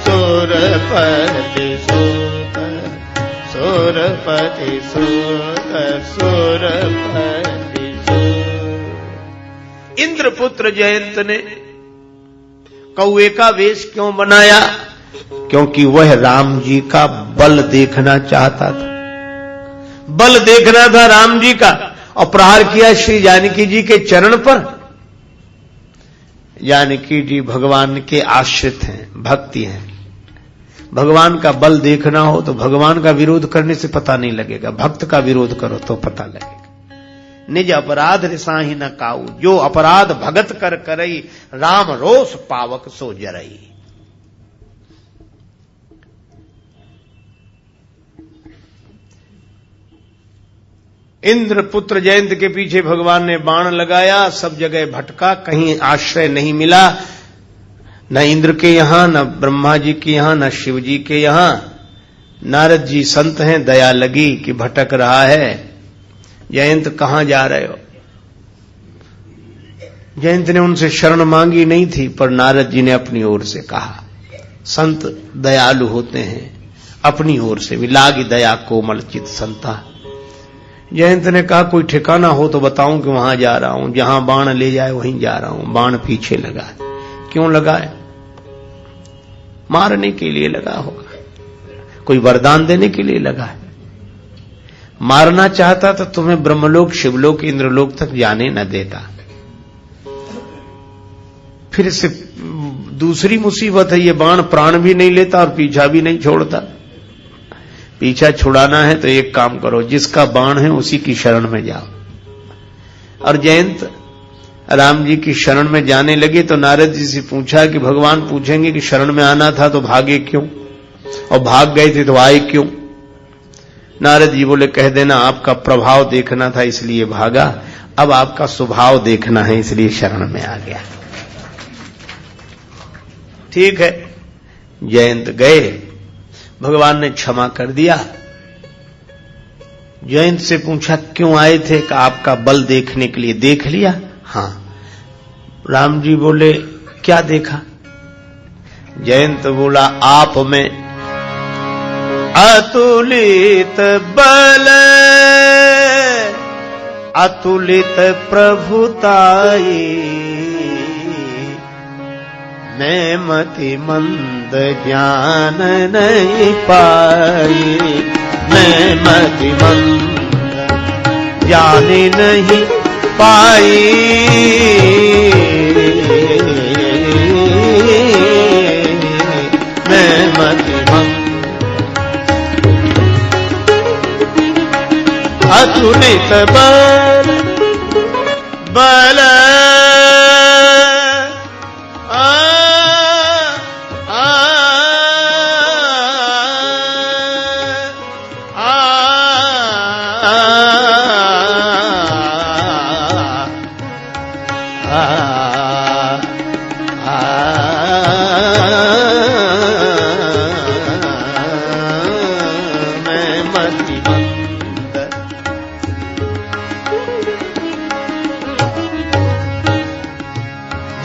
सुरपति सुत सुरपति सुत सुरपति सुत। इंद्रपुत्र जयंत ने कौए का वेश क्यों बनाया? क्योंकि वह राम जी का बल देखना चाहता था। बल देखना था राम जी का, और प्रहार किया श्री जानकी जी के चरण पर। जानकी जी भगवान के आश्रित हैं, भक्ति हैं। भगवान का बल देखना हो तो भगवान का विरोध करने से पता नहीं लगेगा, भक्त का विरोध करो तो पता लगेगा। निज अपराध रिसाही न काऊ, जो अपराध भगत कर करई, राम रोष पावक सो जरई। इंद्रपुत्र जयंत के पीछे भगवान ने बाण लगाया, सब जगह भटका, कहीं आश्रय नहीं मिला, न इंद्र के यहां, न ब्रह्मा जी के यहां, न शिव जी के यहां। नारद जी संत हैं, दया लगी कि भटक रहा है, जयंत कहां जा रहे हो? जयंत ने उनसे शरण मांगी नहीं थी, पर नारद जी ने अपनी ओर से कहा। संत दयालु होते हैं, अपनी ओर से विलागी दया कोमल चित संता। जयंत ने कहा कोई ठिकाना हो तो बताऊं कि वहां जा रहा हूं, जहां बाण ले जाए वहीं जा रहा हूं। बाण पीछे लगा है। क्यों लगा है? मारने के लिए लगा होगा, कोई वरदान देने के लिए लगा है। मारना चाहता तो तुम्हें ब्रह्मलोक, शिवलोक, इंद्रलोक तक जाने न देता। फिर से दूसरी मुसीबत है, ये बाण प्राण भी नहीं लेता और पीछा भी नहीं छोड़ता। पीछा छुड़ाना है तो एक काम करो, जिसका बाण है उसी की शरण में जाओ। और जयंत राम जी की शरण में जाने लगे तो नारद जी से पूछा कि भगवान पूछेंगे कि शरण में आना था तो भागे क्यों, और भाग गए थे तो आए क्यों? नारद जी बोले कह देना आपका प्रभाव देखना था इसलिए भागा, अब आपका स्वभाव देखना है इसलिए शरण में आ गया। ठीक है, जयंत गए, भगवान ने क्षमा कर दिया। जयंत से पूछा क्यों आए थे? कि आपका बल देखने के लिए। देख लिया? हाँ। राम जी बोले क्या देखा? जयंत बोला आप में अतुलित बल, अतुलित प्रभुताई, मैं मति मंद ज्ञान नहीं पाई, मैं मति मंद ज्ञान नहीं पाई, मैं मति मंद अतुलित बल, बल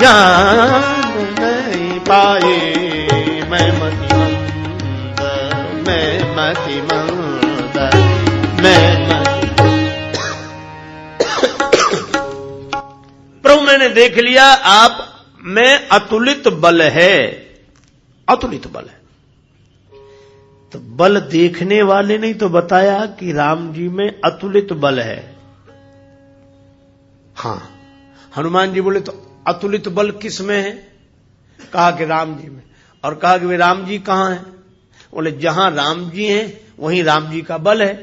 जान नहीं पाए, मैं मति मंद, मैं मति मंद, मैं प्रभु मैंने देख लिया आप में अतुलित बल है, अतुलित बल है। तो बल देखने वाले ने तो बताया कि राम जी में अतुलित बल है। हां, हनुमान जी बोले तो अतुलित बल किस में है? कहा कि राम जी में। और कहा कि वे राम जी कहां हैं? बोले जहां राम जी हैं वहीं राम जी का बल है।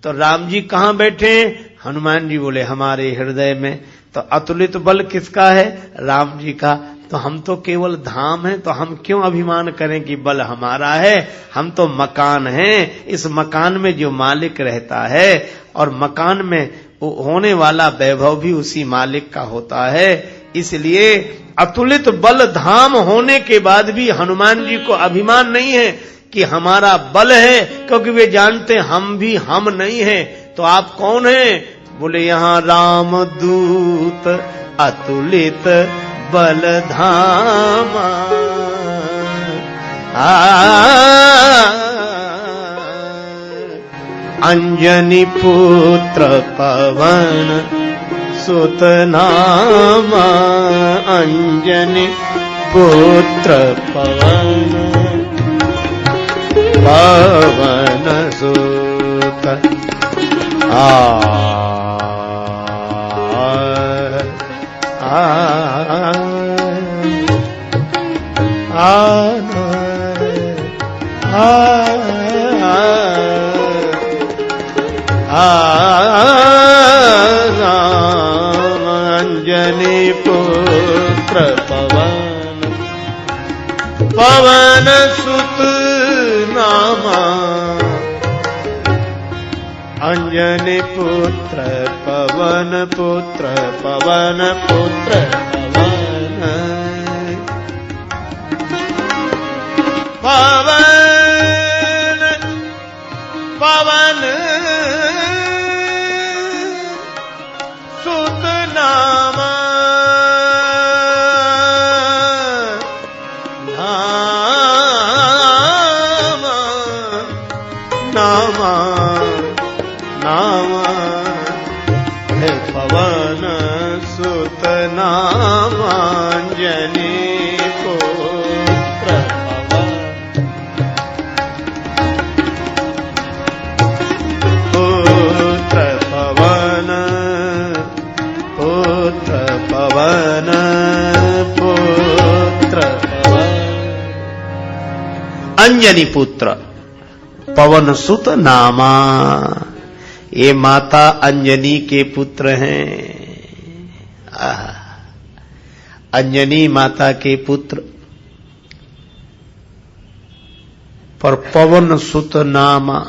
तो राम जी कहां बैठे हैं? हनुमान जी बोले हमारे हृदय में। तो अतुलित बल किसका है? राम जी का। तो हम तो केवल धाम हैं, तो हम क्यों अभिमान करें कि बल हमारा है? हम तो मकान हैं, इस मकान में जो मालिक रहता है और मकान में होने वाला वैभव भी उसी मालिक का होता है। इसलिए अतुलित बल धाम होने के बाद भी हनुमान जी को अभिमान नहीं है कि हमारा बल है, क्योंकि वे जानते हम भी हम नहीं हैं। तो आप कौन हैं? बोले यहाँ रामदूत अतुलित बलधामा। अंजनी पुत्र पवन सुत नामा। अंजनी पुत्र पवन सुत अंजनी पुत्र पवन सुत नामा। अंजनी पुत्र पवन पुत्र पवन पुत्र पवन पवन पवन सुत नामा। नामा नामा है पवन सुत नामा। अंजनी पुत्र पवन पुत्र पवन पुत्र पवन पुत्र पवन। अंजनी पुत्र पवन सुत नामा। ये माता अंजनी के पुत्र हैं। अंजनी माता के पुत्र पर पवन सुत नामा।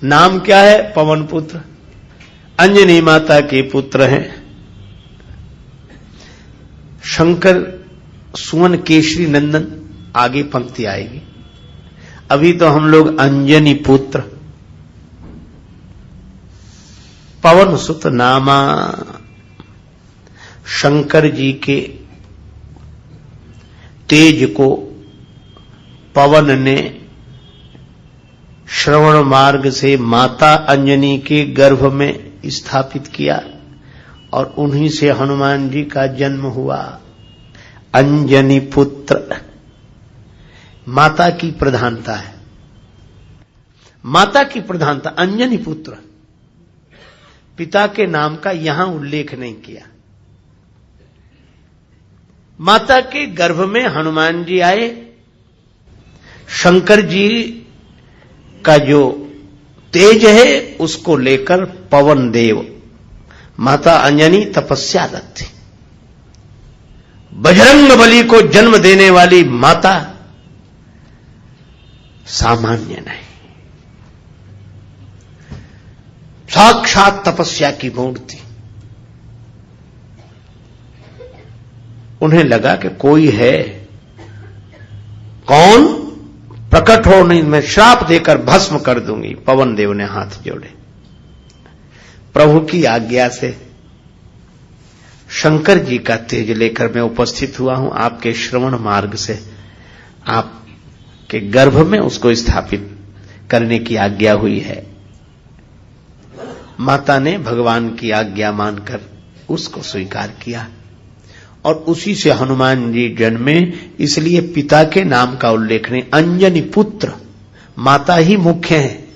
नाम क्या है? पवन पुत्र। अंजनी माता के पुत्र हैं। शंकर सुवन केशरी नंदन आगे पंक्ति आएगी। अभी तो हम लोग अंजनी पुत्र पवन सुत नामा। शंकर जी के तेज को पवन ने श्रवण मार्ग से माता अंजनी के गर्भ में स्थापित किया और उन्हीं से हनुमान जी का जन्म हुआ। अंजनी पुत्र माता की प्रधानता है। माता की प्रधानता अंजनी पुत्र। पिता के नाम का यहां उल्लेख नहीं किया। माता के गर्भ में हनुमान जी आए। शंकर जी का जो तेज है उसको लेकर पवन देव माता अंजनी तपस्यारत थी। बजरंग बली को जन्म देने वाली माता सामान्य नहीं, साक्षात तपस्या की मूर्ति। उन्हें लगा कि कोई है, कौन? प्रकट हो, नहीं मैं श्राप देकर भस्म कर दूंगी। पवन देव ने हाथ जोड़े। प्रभु की आज्ञा से शंकर जी का तेज लेकर मैं उपस्थित हुआ हूं। आपके श्रवण मार्ग से आपके गर्भ में उसको स्थापित करने की आज्ञा हुई है। माता ने भगवान की आज्ञा मानकर उसको स्वीकार किया और उसी से हनुमान जी जन्मे। इसलिए पिता के नाम का उल्लेख नहीं। अंजनी पुत्र, माता ही मुख्य है,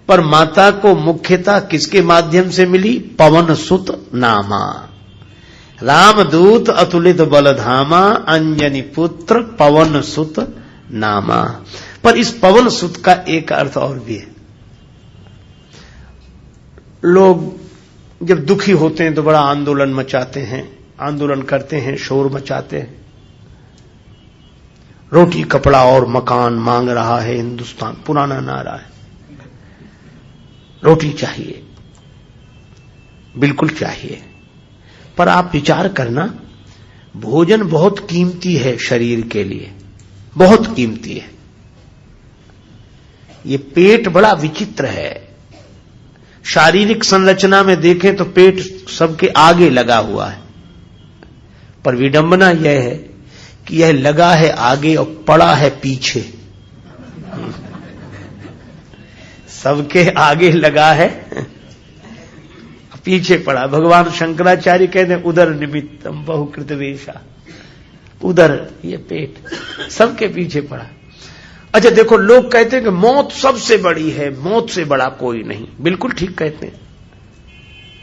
पर माता को मुख्यता किसके माध्यम से मिली? पवन सुत नामा। रामदूत अतुलित बलधामा। अंजनी पुत्र पवन सुत नामा। पर इस पवन सुत का एक अर्थ और भी है। लोग जब दुखी होते हैं तो बड़ा आंदोलन मचाते हैं, आंदोलन करते हैं, शोर मचाते हैं। रोटी कपड़ा और मकान मांग रहा है हिंदुस्तान, पुराना नारा है। रोटी चाहिए, बिल्कुल चाहिए, पर आप विचार करना, भोजन बहुत कीमती है शरीर के लिए, बहुत कीमती है। ये पेट बड़ा विचित्र है। शारीरिक संरचना में देखें तो पेट सबके आगे लगा हुआ है, पर विडंबना यह है कि यह लगा है आगे और पड़ा है पीछे। सबके आगे लगा है, पीछे पड़ा। भगवान शंकराचार्य कहते हैं उदर निमित्तम बहुकृत वेशा, उदर ये पेट सबके पीछे पड़ा। अच्छा देखो, लोग कहते हैं कि मौत सबसे बड़ी है, मौत से बड़ा कोई नहीं। बिल्कुल ठीक कहते हैं,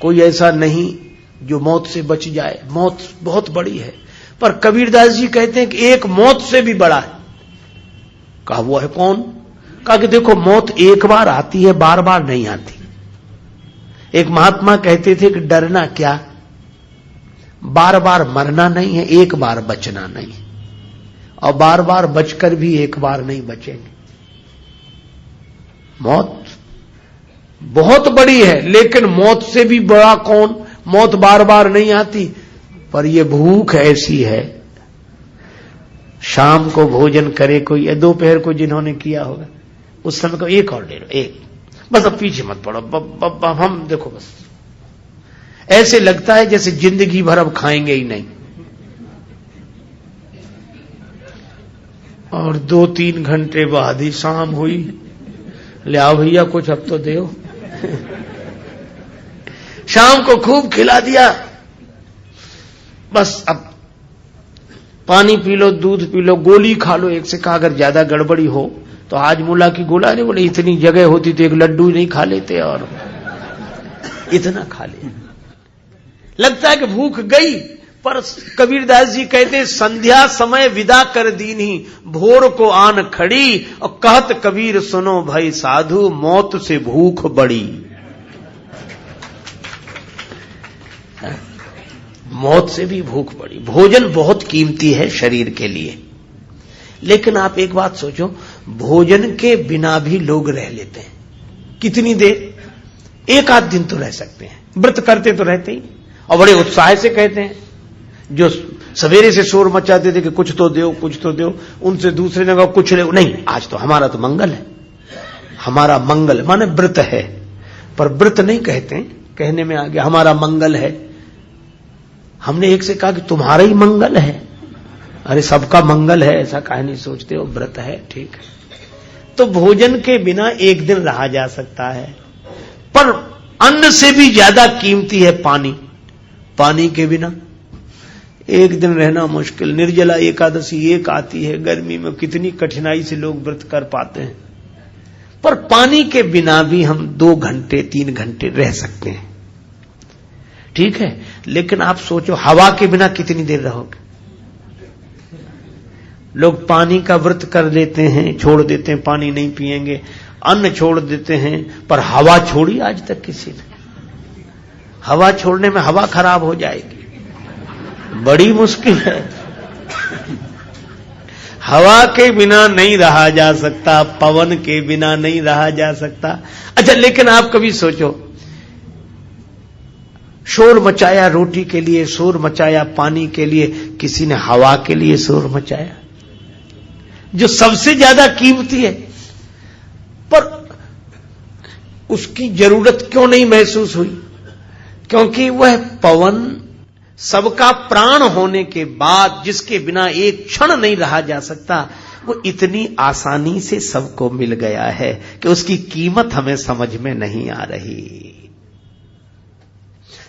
कोई ऐसा नहीं जो मौत से बच जाए, मौत बहुत बड़ी है। पर कबीरदास जी कहते हैं कि एक मौत से भी बड़ा है। कहा वो है कौन? कहा कि देखो मौत एक बार आती है, बार बार नहीं आती। एक महात्मा कहते थे कि डरना क्या, बार बार मरना नहीं है, एक बार बचना नहीं, और बार बार बचकर भी एक बार नहीं बचेंगे। मौत बहुत बड़ी है, लेकिन मौत से भी बड़ा कौन? मौत बार बार नहीं आती, पर यह भूख ऐसी है। शाम को भोजन करे कोई, या दोपहर को जिन्होंने किया होगा, उस समय को एक और ले लो, एक बस, अब पीछे मत पड़ो। हम देखो बस ऐसे लगता है जैसे जिंदगी भर अब खाएंगे ही नहीं। और 2-3 घंटे बाद ही शाम हुई, ले आओ भैया कुछ अब तो दो। शाम को खूब खिला दिया, बस अब पानी पी लो, दूध पी लो, गोली खा लो। एक से कहा अगर ज्यादा गड़बड़ी हो तो आज मुला की गोला नहीं, बोले इतनी जगह होती तो एक लड्डू नहीं खा लेते, और इतना खा ले। लगता है कि भूख गई, पर कबीरदास जी कहते हैं संध्या समय विदा कर दीनी, भोर को आन खड़ी, और कहत कबीर सुनो भाई साधु, मौत से भूख बड़ी। मौत से भी भूख बड़ी। भोजन बहुत कीमती है शरीर के लिए, लेकिन आप एक बात सोचो, भोजन के बिना भी लोग रह लेते हैं। कितनी देर? 1-8 दिन तो रह सकते हैं, व्रत करते तो रहते ही, और बड़े उत्साह से कहते हैं। जो सवेरे से शोर मचाते थे कि कुछ तो दो, कुछ तो दो, उनसे दूसरे ने कहा कुछ नहीं, आज तो हमारा तो मंगल है। हमारा मंगल माने व्रत है, पर व्रत नहीं कहते, कहने में आ गया हमारा मंगल है। हमने एक से कहा कि तुम्हारा ही मंगल है। अरे सबका मंगल है, ऐसा काहे नहीं सोचते हो? व्रत है, ठीक है। तो भोजन के बिना एक दिन रहा जा सकता है, पर अन्न से भी ज्यादा कीमती है पानी। पानी के बिना एक दिन रहना मुश्किल। निर्जला एकादशी एक आती है गर्मी में, कितनी कठिनाई से लोग व्रत कर पाते हैं, पर पानी के बिना भी हम 2 घंटे 3 घंटे रह सकते हैं, ठीक है। लेकिन आप सोचो हवा के बिना कितनी देर रहोगे? लोग पानी का व्रत कर देते हैं, छोड़ देते हैं, पानी नहीं पिएंगे, अन्न छोड़ देते हैं, पर हवा छोड़ी आज तक किसी ने? हवा छोड़ने में हवा खराब हो जाएगी, बड़ी मुश्किल है। हवा के बिना नहीं रहा जा सकता, पवन के बिना नहीं रहा जा सकता। अच्छा, लेकिन आप कभी सोचो, शोर मचाया रोटी के लिए, शोर मचाया पानी के लिए, किसी ने हवा के लिए शोर मचाया जो सबसे ज्यादा कीमती है, पर उसकी जरूरत क्यों नहीं महसूस हुई? क्योंकि वह पवन सबका प्राण होने के बाद, जिसके बिना एक क्षण नहीं रहा जा सकता, वो इतनी आसानी से सबको मिल गया है कि उसकी कीमत हमें समझ में नहीं आ रही।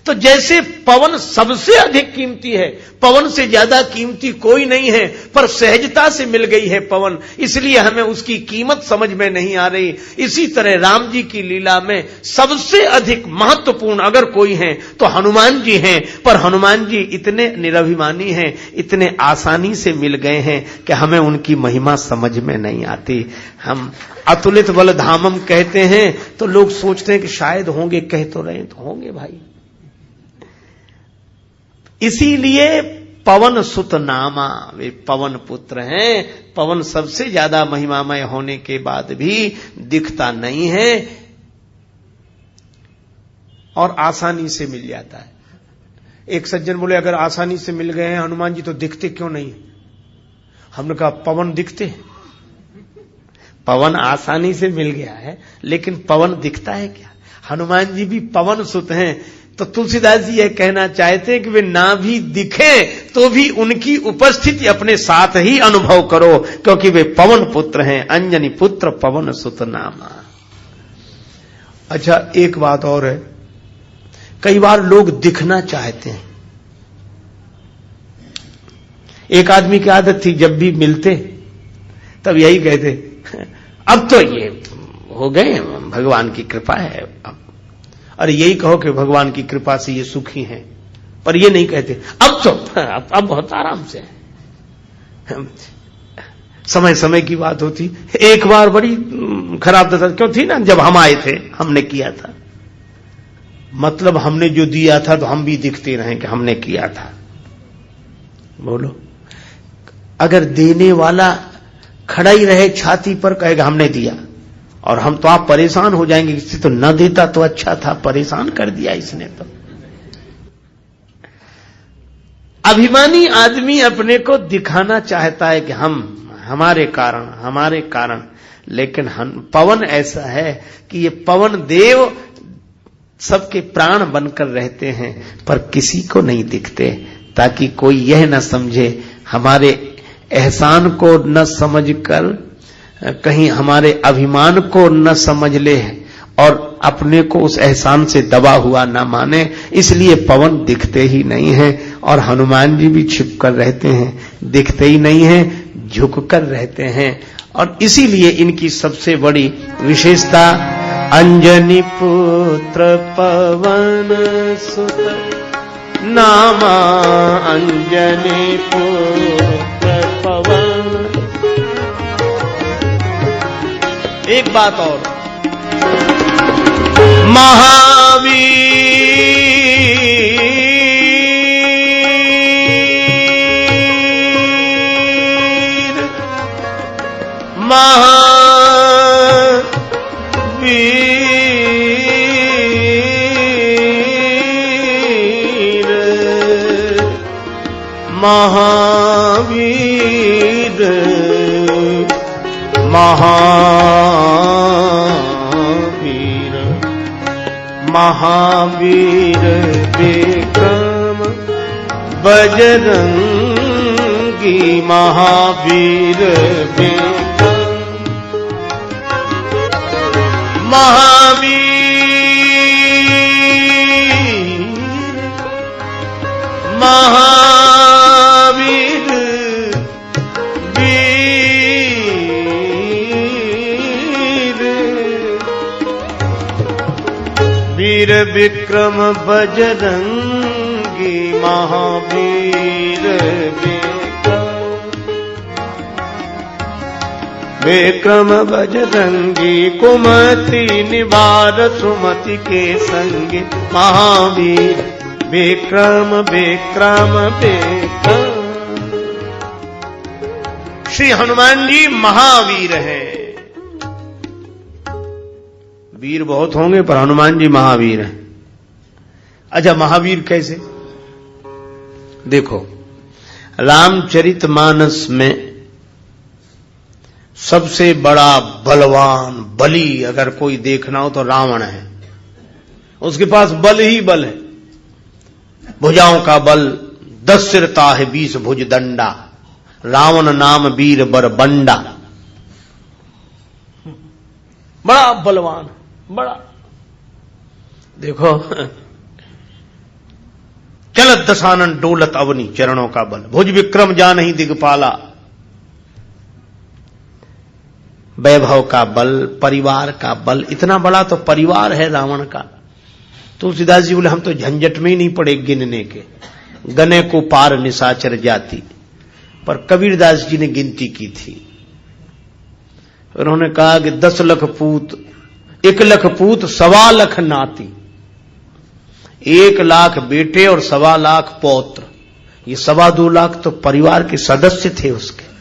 तो जैसे पवन सबसे अधिक कीमती है, पवन से ज्यादा कीमती कोई नहीं है, पर सहजता से मिल गई है पवन, इसलिए हमें उसकी कीमत समझ में नहीं आ रही। इसी तरह राम जी की लीला में सबसे अधिक महत्वपूर्ण अगर कोई है तो हनुमान जी हैं, पर हनुमान जी इतने निरभिमानी हैं, इतने आसानी से मिल गए हैं कि हमें उनकी महिमा समझ में नहीं आती। हम अतुलित बल धामम कहते हैं तो लोग सोचते हैं कि शायद होंगे, कह तो रहे तो होंगे भाई। इसीलिए पवन सुत नामा, वे पवन पुत्र हैं। पवन सबसे ज्यादा महिमामय होने के बाद भी दिखता नहीं है और आसानी से मिल जाता है। एक सज्जन बोले अगर आसानी से मिल गए हैं हनुमान जी तो दिखते क्यों नहीं? हमने कहा पवन दिखते, पवन आसानी से मिल गया है, लेकिन पवन दिखता है क्या? हनुमान जी भी पवन सुत हैं, तो तुलसीदास जी यह कहना चाहते हैं कि वे ना भी दिखे तो भी उनकी उपस्थिति अपने साथ ही अनुभव करो, क्योंकि वे पवन पुत्र हैं, अंजनी पुत्र पवन सुत नामा। अच्छा, एक बात और है, कई बार लोग दिखना चाहते हैं। एक आदमी की आदत थी, जब भी मिलते तब यही कहते, अब तो ये हो गए, भगवान की कृपा है अब। और यही कहो कि भगवान की कृपा से ये सुखी हैं, पर ये नहीं कहते अब तो अब बहुत आराम से है। समय समय की बात होती। एक बार बड़ी खराब दशा क्यों थी ना, जब हम आए थे, हमने किया था, मतलब हमने जो दिया था तो हम भी दिखते रहे कि हमने किया था। बोलो, अगर देने वाला खड़ा ही रहे छाती पर, कहेगा हमने दिया, और हम तो आप परेशान हो जाएंगे, किसी तो न देता तो अच्छा था, परेशान कर दिया इसने तो। अभिमानी आदमी अपने को दिखाना चाहता है कि हमारे कारण, लेकिन पवन ऐसा है कि ये पवन देव सबके प्राण बनकर रहते हैं, पर किसी को नहीं दिखते, ताकि कोई यह न समझे, हमारे एहसान को न समझकर कहीं हमारे अभिमान को न समझ ले और अपने को उस एहसान से दबा हुआ न माने। इसलिए पवन दिखते ही नहीं है, और हनुमान जी भी छिप कर रहते हैं, दिखते ही नहीं है, झुक कर रहते हैं। और इसीलिए इनकी सबसे बड़ी विशेषता, अंजनी पुत्र पवन सुत नामा, अंजनी पुत्र पवन। एक बात और, महावीर महावीर महावीर महावीर विक्रम बजरंगी, महावीर विक्रम महावीर महावीर वीर विक्रम बजरंगी, महावीर विक्रम बजरंगी, कुमति निवार सुमति के संगी, महावीर विक्रम विक्रम विक्रम। श्री हनुमान जी महावीर हैं। वीर बहुत होंगे पर हनुमान जी महावीर हैं। अच्छा, महावीर कैसे? देखो, रामचरितमानस में सबसे बड़ा बलवान बली अगर कोई देखना हो तो रावण है। उसके पास बल ही बल है, भुजाओं का बल, 10 सिरता है 20 भुज दंडा, रावण नाम वीर बर बंडा। बड़ा बलवान, बड़ा। देखो, चलत दशानन डोलत अवनी, चरणों का बल, भुज विक्रम जानहि दिगपाला, वैभव का बल, परिवार का बल। इतना बड़ा तो परिवार है रावण का। तुलसीदास जी बोले हम तो झंझट में ही नहीं पड़े गिनने के, गने को पार निशाचर जाति। पर कबीरदास जी ने गिनती की थी, उन्होंने कहा कि 10 लाख पूत, 1 लाख पूत, 1.25 लाख नाती, 1 लाख बेटे और 1.25 लाख पौत्र। ये 2.25 लाख तो परिवार के सदस्य थे उसके।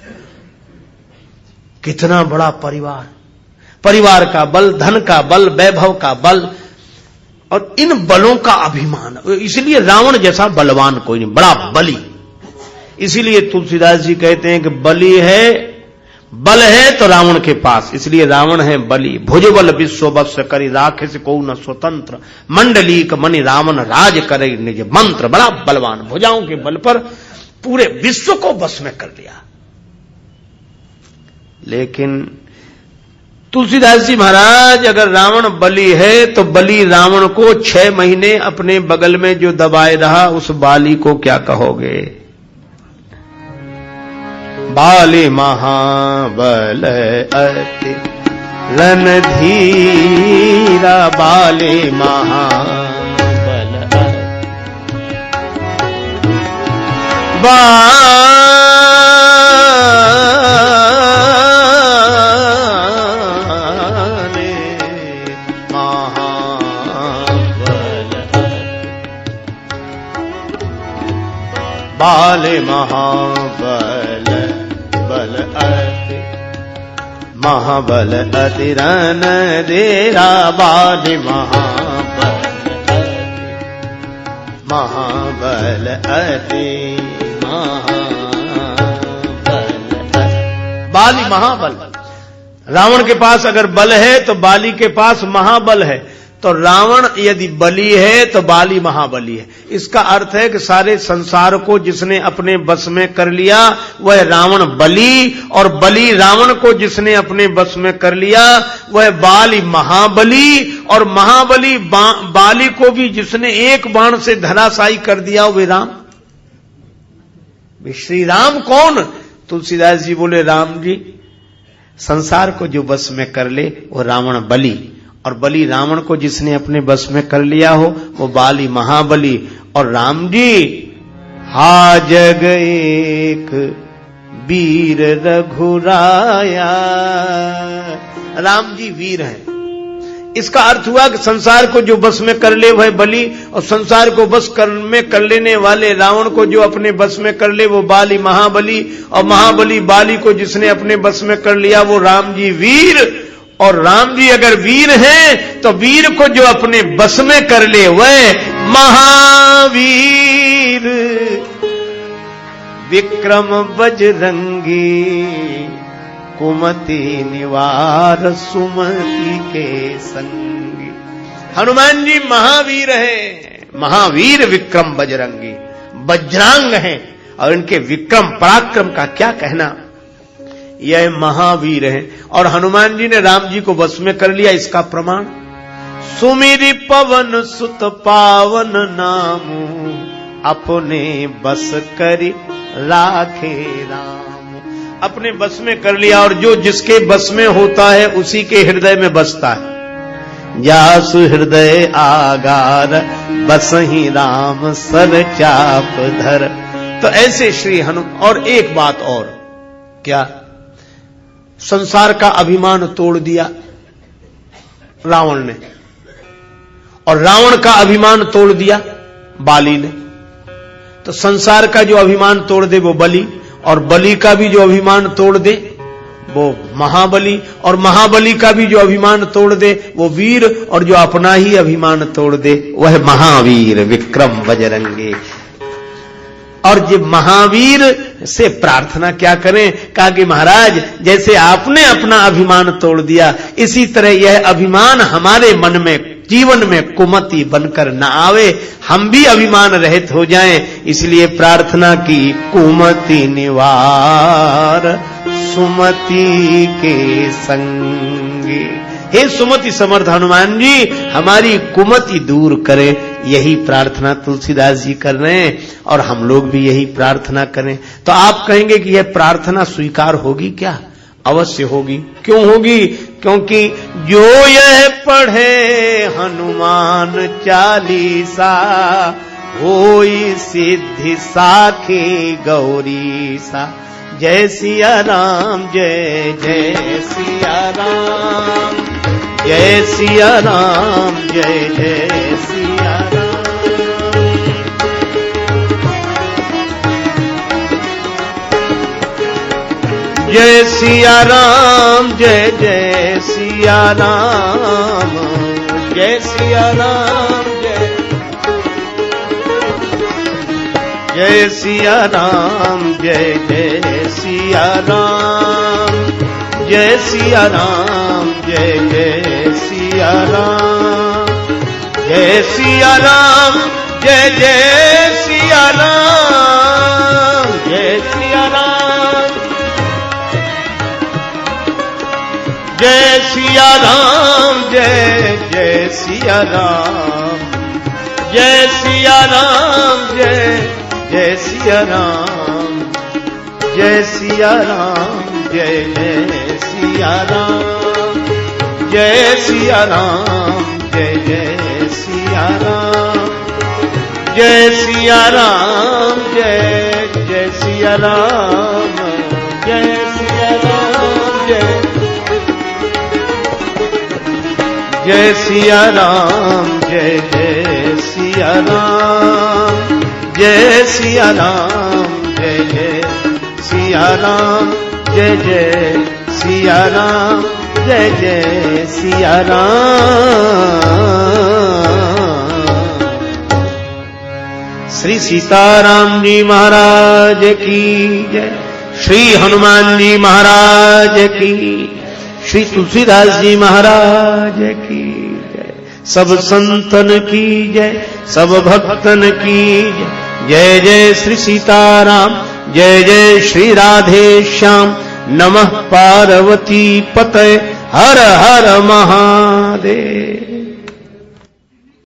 कितना बड़ा परिवार, परिवार का बल, धन का बल, वैभव का बल, और इन बलों का अभिमान। इसलिए रावण जैसा बलवान कोई नहीं, बड़ा बली। इसीलिए तुलसीदास जी कहते हैं कि बली है बल है तो रावण के पास, इसलिए रावण है बली। भुजबल विश्व बस करी राखे से को न स्वतंत्र, मंडलीक मणि रावण राज करे निज मंत्र। बड़ा बलवान, भुजाओं के बल पर पूरे विश्व को बस में कर लिया। लेकिन तुलसीदास जी महाराज, अगर रावण बली है तो बली रावण को 6 महीने अपने बगल में जो दबाए रहा, उस बाली को क्या कहोगे? बाली महाबल अति रणधीरा, बाली महाबल बाले महाबल बल अति महाबल अति रणधीरा, बाले महाबल अति बाली महाबल। रावण के पास अगर बल है तो बाली के पास महाबल है, तो रावण यदि बली है तो बाली महाबली है। इसका अर्थ है कि सारे संसार को जिसने अपने बस में कर लिया वह रावण बली, और बली रावण को जिसने अपने बस में कर लिया वह बाली महाबली, और महाबली बाली को भी जिसने एक बाण से धराशायी कर दिया वे राम। श्री राम कौन? तुलसीदास जी बोले, राम जी संसार को जो बस में कर ले वो रावण बली, और बली रावण को जिसने अपने बस में कर लिया हो वो बाली महाबली। और राम जी, हा जग एक वीर रघुराया, राम जी वीर हैं। इसका अर्थ हुआ कि संसार को जो बस में कर ले वह बली, और संसार को बस में कर लेने वाले रावण को जो अपने बस में कर ले वो बाली महाबली, और महाबली बाली को जिसने अपने बस में कर लिया वो राम जी वीर। और राम जी अगर वीर हैं तो वीर को जो अपने बस में कर ले वह महावीर। विक्रम बजरंगी कुमति निवार सुमति के संगी। हनुमान जी महावीर हैं, महावीर विक्रम बजरंगी, वज्रांग हैं, और इनके विक्रम पराक्रम का क्या कहना। यह महावीर है, और हनुमान जी ने राम जी को बस में कर लिया। इसका प्रमाण, सुमिरि पवन सुत पावन नामू, अपने बस करी राखे राम। अपने बस में कर लिया, और जो जिसके बस में होता है उसी के हृदय में बसता है। जासु हृदय आगार बसहि राम सर चाप धर। तो ऐसे श्री और एक बात और, क्या? संसार का अभिमान तोड़ दिया रावण ने, और रावण का अभिमान तोड़ दिया बाली ने। तो संसार का जो अभिमान तोड़ दे वो बली, और बली का भी जो अभिमान तोड़ दे वो महाबली, और महाबली का भी जो अभिमान तोड़ दे वो वीर, और जो अपना ही अभिमान तोड़ दे वह महावीर विक्रम बजरंगी। और जब महावीर से प्रार्थना क्या करें? कहा कि महाराज जैसे आपने अपना अभिमान तोड़ दिया, इसी तरह यह अभिमान हमारे मन में जीवन में कुमति बनकर न आवे, हम भी अभिमान रहित हो जाएं। इसलिए प्रार्थना की, कुमति निवार सुमति के संगी। हे सुमति समर्थ हनुमान जी, हमारी कुमति दूर करें। यही प्रार्थना तुलसीदास जी कर रहे हैं, और हम लोग भी यही प्रार्थना करें। तो आप कहेंगे कि यह प्रार्थना स्वीकार होगी क्या? अवश्य होगी। क्यों होगी? क्योंकि जो यह पढ़े हनुमान चालीसा, होई सिद्धि साखे गौरी सा। जय सिया राम, जय जय सिया राम, जय सिया राम, जय जय सिया राम। जय सिया राम, जय जय सिया राम, जय सिया राम, जय सिया राम, जय जय सिया राम। जय सिया राम, जय जय सिया राम, जय सिया राम, जय जय सिया राम, जय सिया राम, जय सिया राम, जय जय सिया राम, जय सिया राम, जय जय सिया राम, जय सिया राम, जय जय सिया राम, जय सिया राम, जय जय सिया राम, जय सिया राम, जय जय सिया राम, जय सिया राम, जय सिया राम, जय जय सिया राम, जय सिया राम, जय जय सिया राम, जय जय सिया राम, जय जय सिया राम। श्री सीताराम जी महाराज की जय, श्री हनुमान जी महाराज की, श्री तुलसीदास जी महाराज की जय, सब संतन की जय, सब भक्तन की जय। जय जय श्री सीताराम, जय जय श्री राधे श्याम, नमः पार्वती पतये, हर हर महादेव।